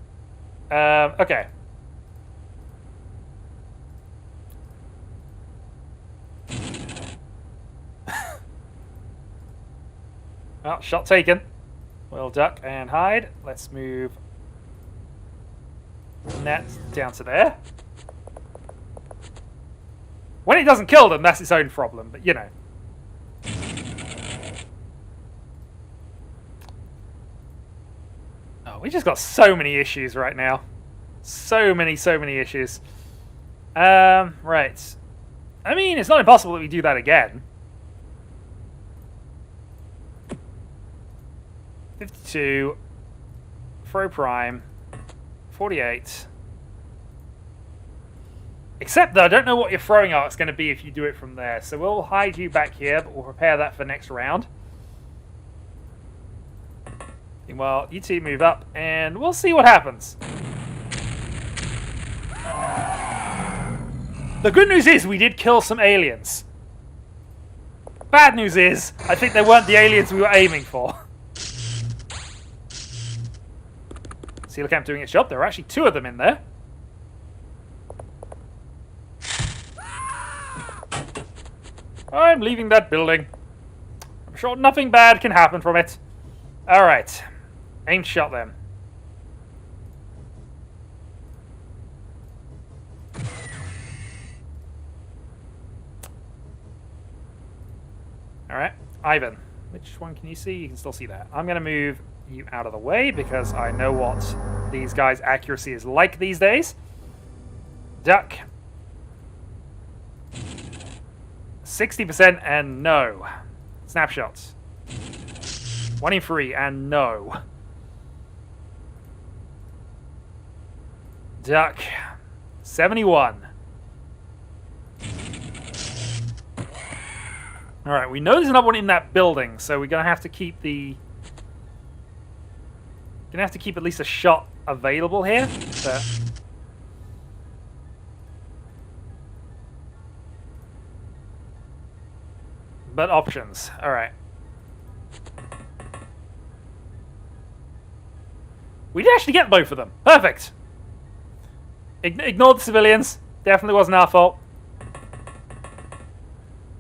Okay. Well, shot taken. We'll duck and hide. Let's move that down to there. When it doesn't kill them, that's its own problem, but you know. Oh, we just got so many issues right now. So many issues. Right. I mean, it's not impossible that we do that again. 52. Throw prime. 48. Except that I don't know what your throwing arc's going to be if you do it from there. So we'll hide you back here, but we'll prepare that for next round. Meanwhile, you two move up, and we'll see what happens. The good news is we did kill some aliens. Bad news is, I think they weren't the aliens we were aiming for. Seal camp doing its job. There are actually 2 of them in there. I'm leaving that building. I'm sure nothing bad can happen from it. Alright. Aim shot them. Alright. Ivan. Which one can you see? You can still see that. I'm going to move you out of the way because I know what these guys' accuracy is like these days. Duck. 60% and no. Snapshots. 1 in 3 and no. Duck. 71. Alright, we know there's another one in that building, so we're gonna have to keep the... Gonna have to keep at least a shot available here. But options. Alright. We did actually get both of them. Perfect. Ignore the civilians. Definitely wasn't our fault.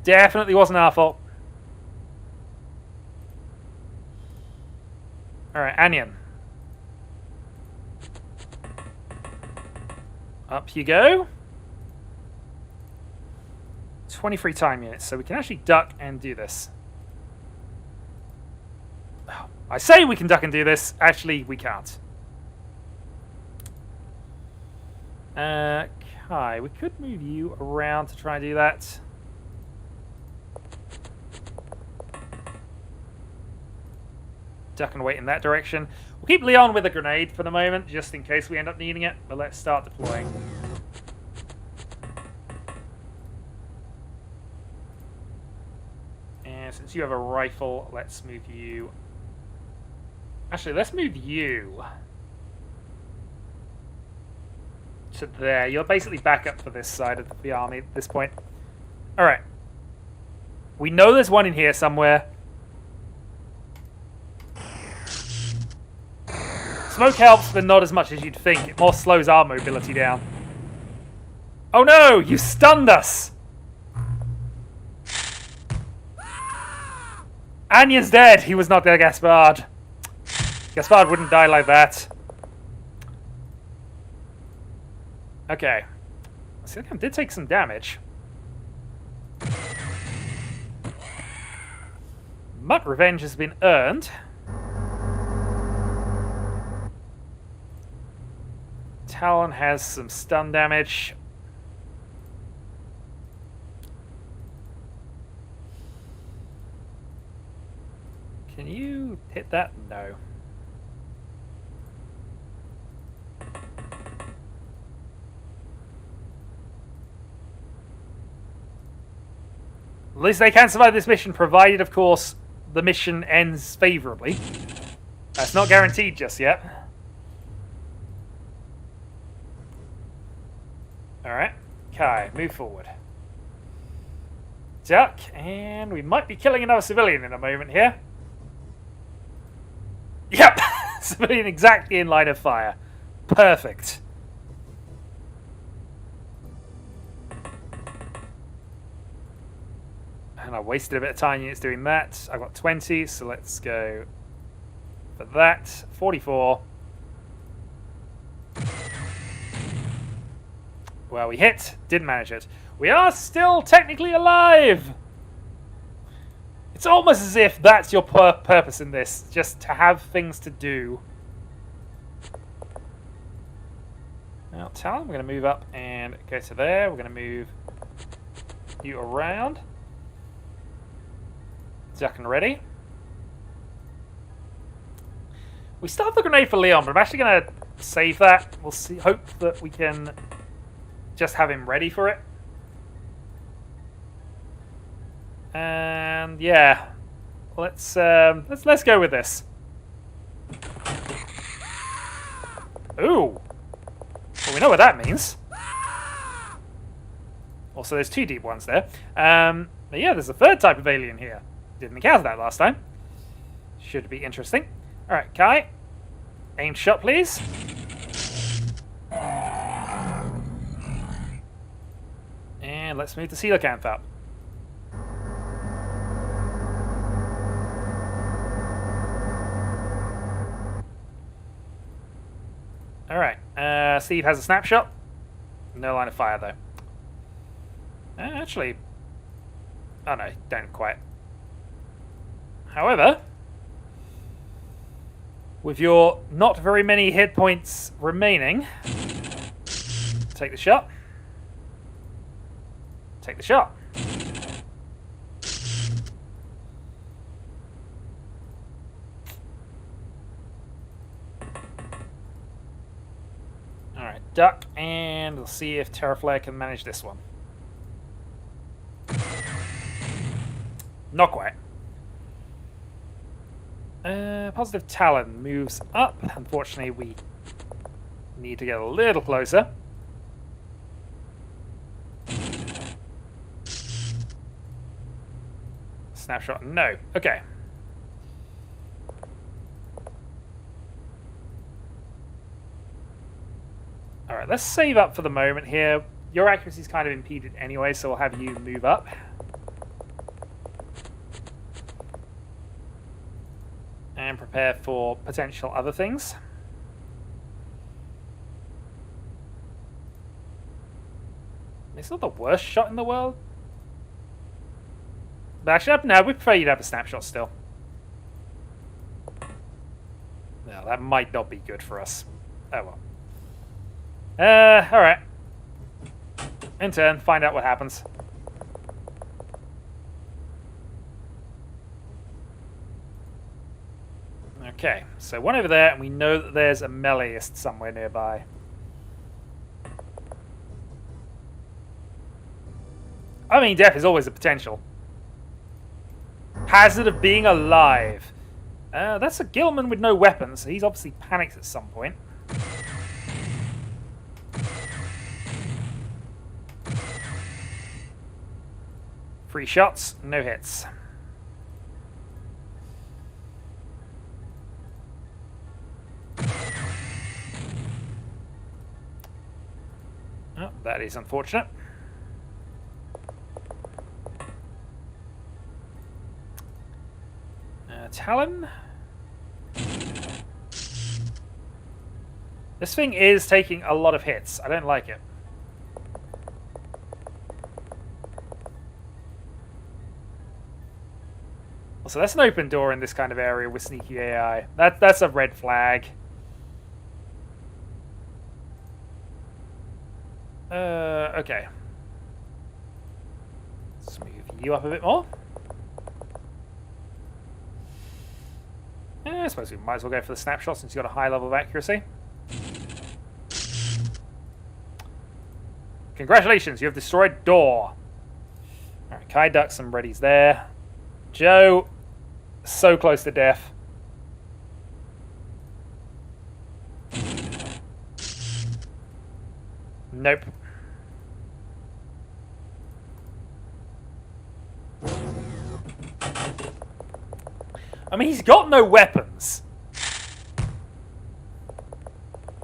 Definitely wasn't our fault. Alright, Agen. Up you go. 23 time units, so we can actually duck and do this. I say we can duck and do this. Actually, we can't. Kai, we could move you around to try and do that. Duck and wait in that direction. We'll keep Leon with a grenade for the moment, just in case we end up needing it. But let's start deploying. And since you have a rifle, let's move you... Actually, let's move you to there. You're basically backup for this side of the army at this point. Alright. We know there's one in here somewhere. Smoke helps, but not as much as you'd think. It more slows our mobility down. Oh no! You stunned us! Anya's dead! He was not there, Gaspard. Gaspard wouldn't die like that. Okay. Silicon did take some damage. But revenge has been earned. Talon has some stun damage. Can you hit that? No. At least they can survive this mission, provided, of course, the mission ends favorably. That's not guaranteed just yet. Alright. Kai, move forward. Duck, and we might be killing another civilian in a moment here. Yep! Civilian exactly in line of fire. Perfect. And I wasted a bit of time units doing that. I've got 20, so let's go for that. 44. Well, we hit. Didn't manage it. We are still technically alive! It's almost as if that's your purpose in this. Just to have things to do. Now, Talon, we're going to move up and go to there. We're going to move you around. Duck and ready. We still have the grenade for Leon, but I'm actually going to save that. We'll see. Hope that we can just have him ready for it. And yeah, let's go with this. Ooh. Well, we know what that means. Also, there's 2 deep ones there. But yeah, there's a 3rd type of alien here. Didn't encounter that last time. Should be interesting. All right, Kai. Aim shot, please. And let's move the coelacanth up. All right. Steve has a snapshot. No line of fire, though. Actually... Oh, no. Don't quite. However... With your not very many hit points remaining... Take the shot. Take the shot. Alright, duck, and we'll see if Teraflare can manage this one. Not quite. Positive Talon moves up. Unfortunately, we need to get a little closer. Snapshot, no. Okay. Alright, let's save up for the moment here. Your accuracy is kind of impeded anyway, so we'll have you move up. And prepare for potential other things. It's not the worst shot in the world. But actually, no, we prefer you to have a snapshot still. No, that might not be good for us. Oh well. Alright. In turn, find out what happens. Okay, so one over there, and we know that there's a meleeist somewhere nearby. I mean, death is always a potential. Hazard of being alive. That's a Gilman with no weapons, so he's obviously panicked at some point. Three shots, no hits. Oh, that is unfortunate. Talon. This thing is taking a lot of hits. I don't like it. Also, that's an open door in this kind of area with sneaky AI. That's a red flag. Okay. Let's move you up a bit more. I suppose we might as well go for the snapshot since you've got a high level of accuracy. Congratulations, you have destroyed door. Alright, Kai ducks and ready's there. Joe, so close to death. Nope. I mean, he's got no weapons.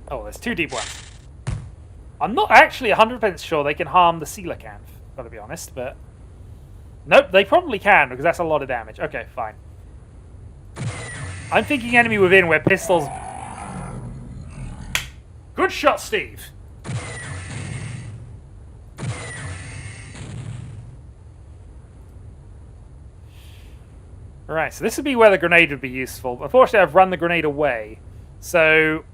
Oh, there's two deep ones. I'm not actually 100% sure they can harm the coelacanth, gotta be honest, but... Nope, they probably can, because that's a lot of damage. Okay, fine. I'm thinking enemy within where pistols... Good shot, Steve! Right, so this would be where the grenade would be useful. Unfortunately, I've run the grenade away. So...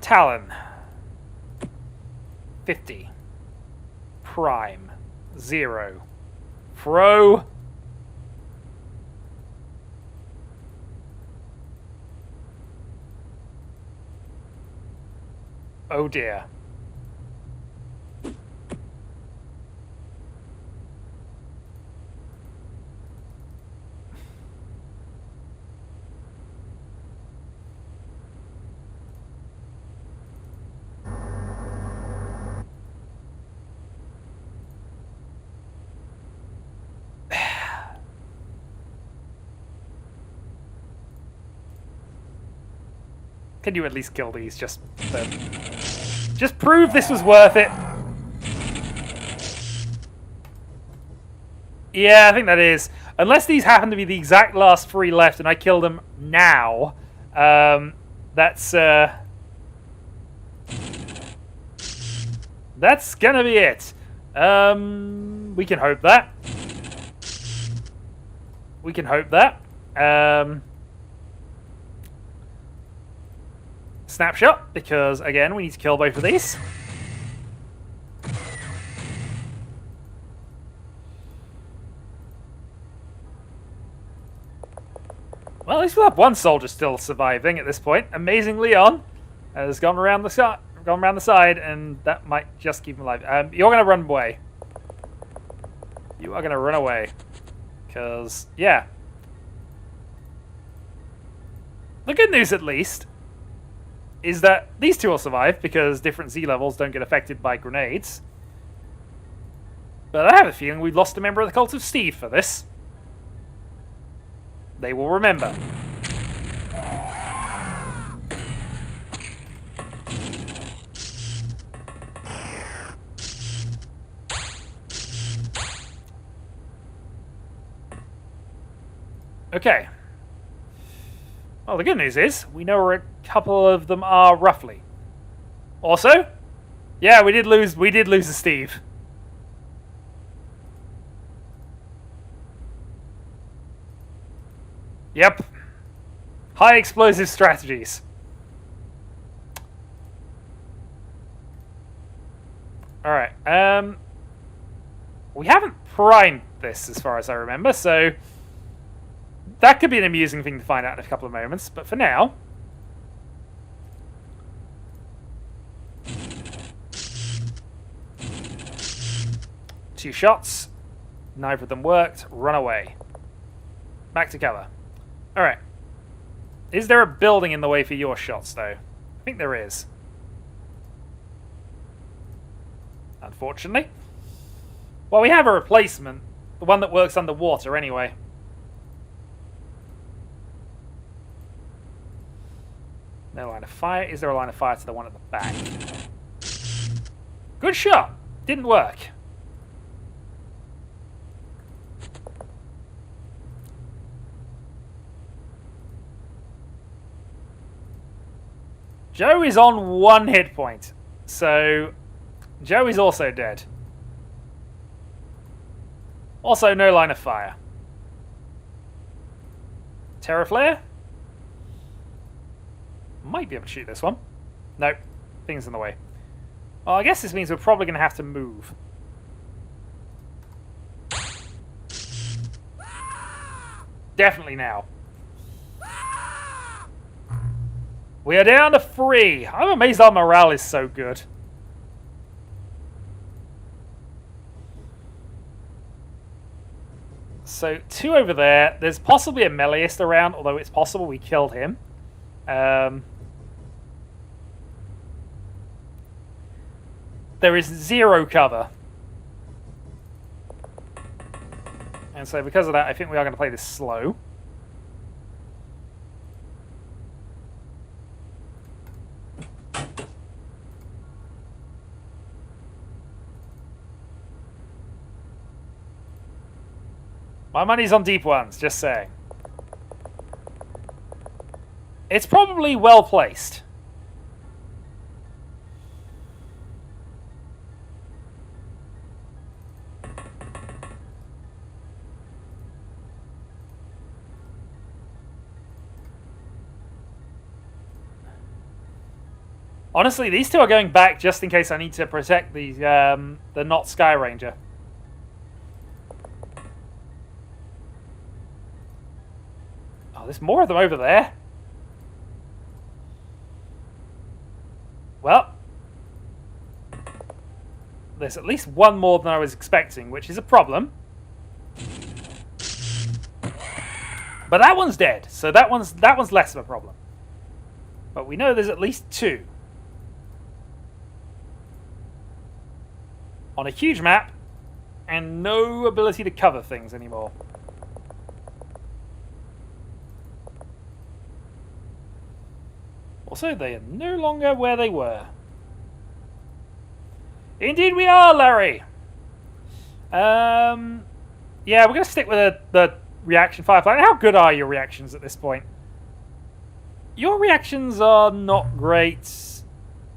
Talon. 50. Prime. 0. Throw. Oh dear. Can you at least kill these? Just prove this was worth it. Yeah, I think that is. Unless these happen to be the exact last 3 left, and I kill them now. That's gonna be it. We can hope that. We can hope that. Snapshot, because again, we need to kill both of these. Well, at least we'll have one soldier still surviving at this point. Amazingly, Leon has gone around the side, and that might just keep him alive. You're going to run away. You are going to run away. Because, yeah. The good news, at least, is that these two will survive, because different Z levels don't get affected by grenades. But I have a feeling we've lost a member of the Cult of Steve for this. They will remember. Okay. Well, the good news is, we know where a couple of them are roughly. Also, yeah, we did lose a Steve. Yep. High explosive strategies. Alright, we haven't primed this as far as I remember, so that could be an amusing thing to find out in a couple of moments, but for now, two shots, neither of them worked, run away. Back to cover. Alright. Is there a building in the way for your shots, though? I think there is. Unfortunately. Well, we have a replacement. The one that works underwater, anyway. No line of fire. Is there a line of fire to the one at the back? Good shot. Didn't work. Joe is on 1 hit point, so Joe is also dead. Also, no line of fire. Teraflare? Might be able to shoot this one. Nope, things in the way. Well, I guess this means we're probably going to have to move. Definitely now. We are down to 3. I'm amazed our morale is so good. So, 2 over there. There's possibly a meleeist around, although it's possible we killed him. There is 0 cover. And so because of that, I think we are going to play this slow. My money's on deep ones, just saying. It's probably well placed. Honestly, these two are going back just in case I need to protect the not Sky Ranger. Oh, there's more of them over there. Well, there's at least one more than I was expecting, which is a problem. But that one's dead, so that one's less of a problem. But we know there's at least two. On a huge map, and no ability to cover things anymore. Also, they are no longer where they were. Indeed we are, Larry! Yeah, we're going to stick with the reaction Firefly. How good are your reactions at this point? Your reactions are not great.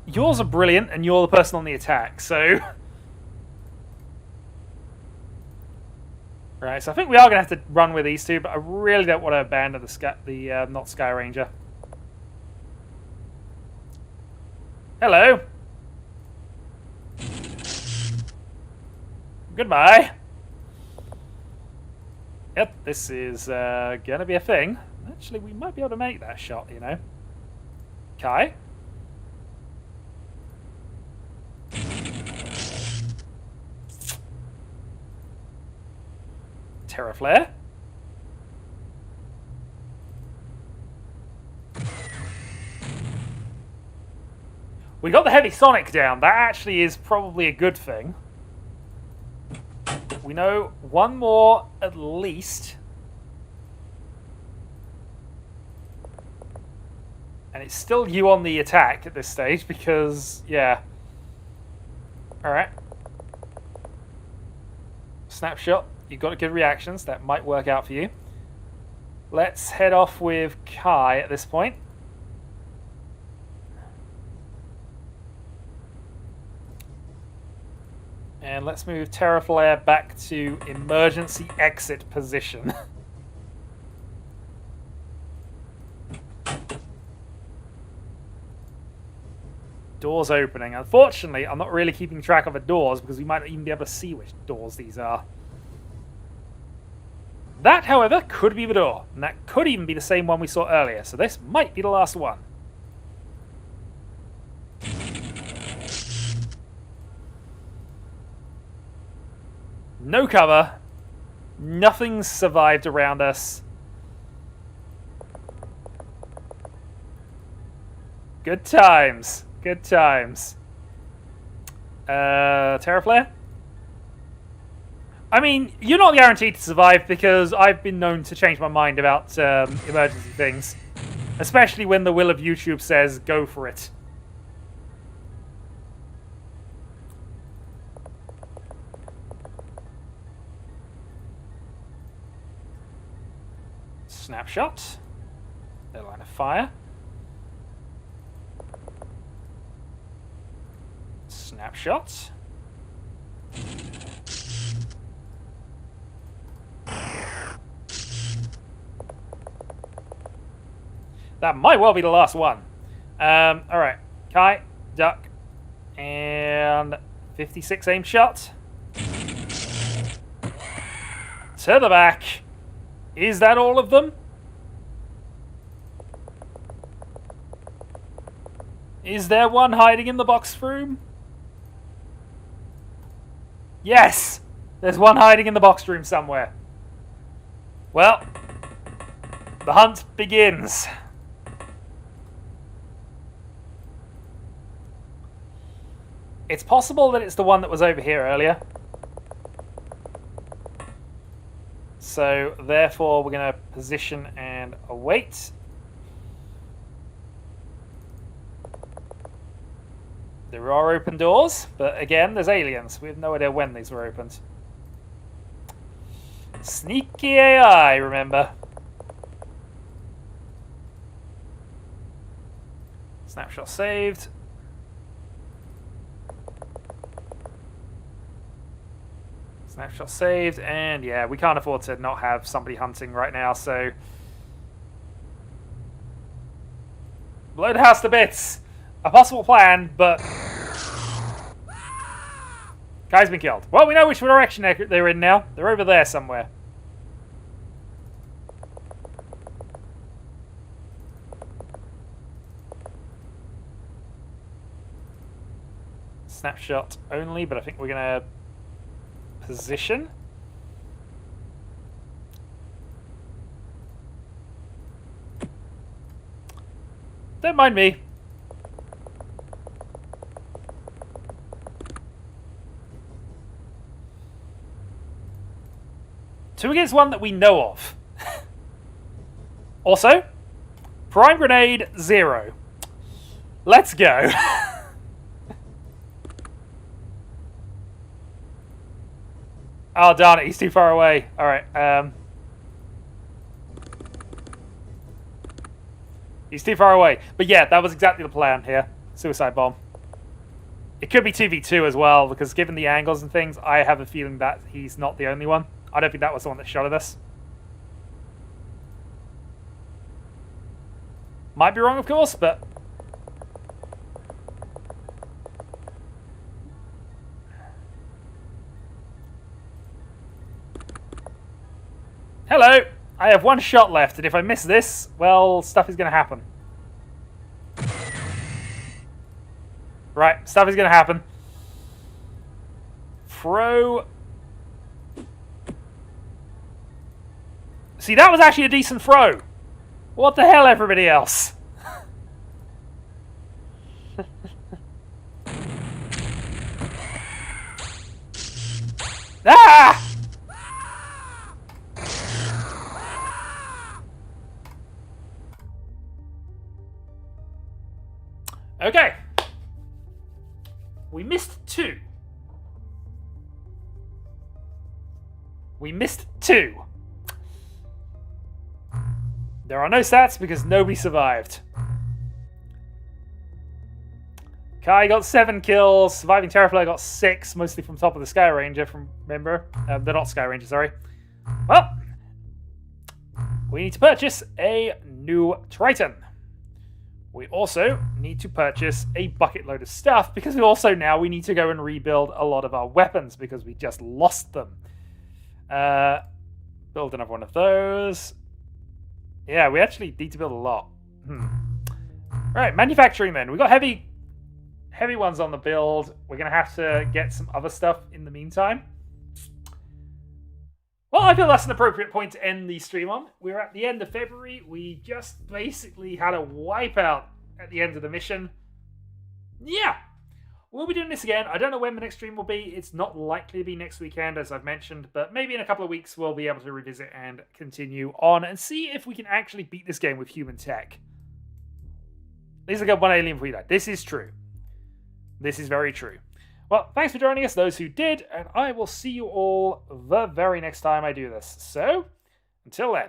Yours are brilliant, and you're the person on the attack, so... Right, so I think we are going to have to run with these two, but I really don't want to abandon the not Sky Ranger. Hello. Goodbye. Yep, this is going to be a thing. Actually, we might be able to make that shot, you know. Kai. Teraflare. We got the heavy sonic down. That actually is probably a good thing. We know one more at least. And it's still you on the attack at this stage because, yeah. Alright. Snapshot. You've got good reactions. That might work out for you. Let's head off with Kai at this point. And let's move Teraflare back to emergency exit position. Doors opening. Unfortunately, I'm not really keeping track of the doors because we might not even be able to see which doors these are. That, however, could be the door. And that could even be the same one we saw earlier. So this might be the last one. No cover. Nothing's survived around us. Good times. Good times. Teraflare? I mean, you're not guaranteed to survive because I've been known to change my mind about emergency things. Especially when the will of YouTube says, go for it. Snapshot. Their line of fire. Snapshot. That might well be the last one. Alright. Kai, duck, and 56 aim shot. To the back. Is that all of them? Is there one hiding in the box room? Yes! There's one hiding in the box room somewhere. Well, the hunt begins. It's possible that it's the one that was over here earlier. So, therefore, we're going to position and await. There are open doors, but again, there's aliens. We have no idea when these were opened. Sneaky AI, remember. Snapshot saved. Snapshot saved, and yeah, we can't afford to not have somebody hunting right now, so... Blow the house to bits! A possible plan, but... Guy's been killed. Well, we know which direction they're in now. They're over there somewhere. snapshot only, but I think we're going to position. Don't mind me. 2 against 1 that we know of. Also, prime grenade 0. Let's go. Oh, darn it. He's too far away. All right. He's too far away. But yeah, that was exactly the plan here. Suicide bomb. It could be 2v2 as well, because given the angles and things, I have a feeling that he's not the only one. I don't think that was the one that shot at us. Might be wrong, of course, but... Hello! I have 1 shot left, and if I miss this, well, stuff is going to happen. Right, stuff is going to happen. Throw... See, that was actually a decent throw. What the hell, everybody else? Ah! Okay. We missed 2. We missed 2. There are no stats because nobody survived. Kai got 7 kills. Surviving Teraflare got 6, mostly from top of the Sky Ranger, remember? They're not Sky Ranger, sorry. Well, we need to purchase a new Triton. We also need to purchase a bucket load of stuff because we need to go and rebuild a lot of our weapons because we just lost them. Build another one of those. Yeah, we actually need to build a lot. Right, manufacturing then. We've got heavy ones on the build. We're going to have to get some other stuff in the meantime. Well, I feel that's an appropriate point to end the stream on. We're at the end of February. We just basically had a wipeout at the end of the mission. Yeah, we'll be doing this again. I don't know when the next stream will be. It's not likely to be next weekend, as I've mentioned, but maybe in a couple of weeks we'll be able to revisit and continue on and see if we can actually beat this game with human tech. At least I got 1 alien before you die. This is true. This is very true. Well, thanks for joining us, those who did, and I will see you all the very next time I do this. So, until then.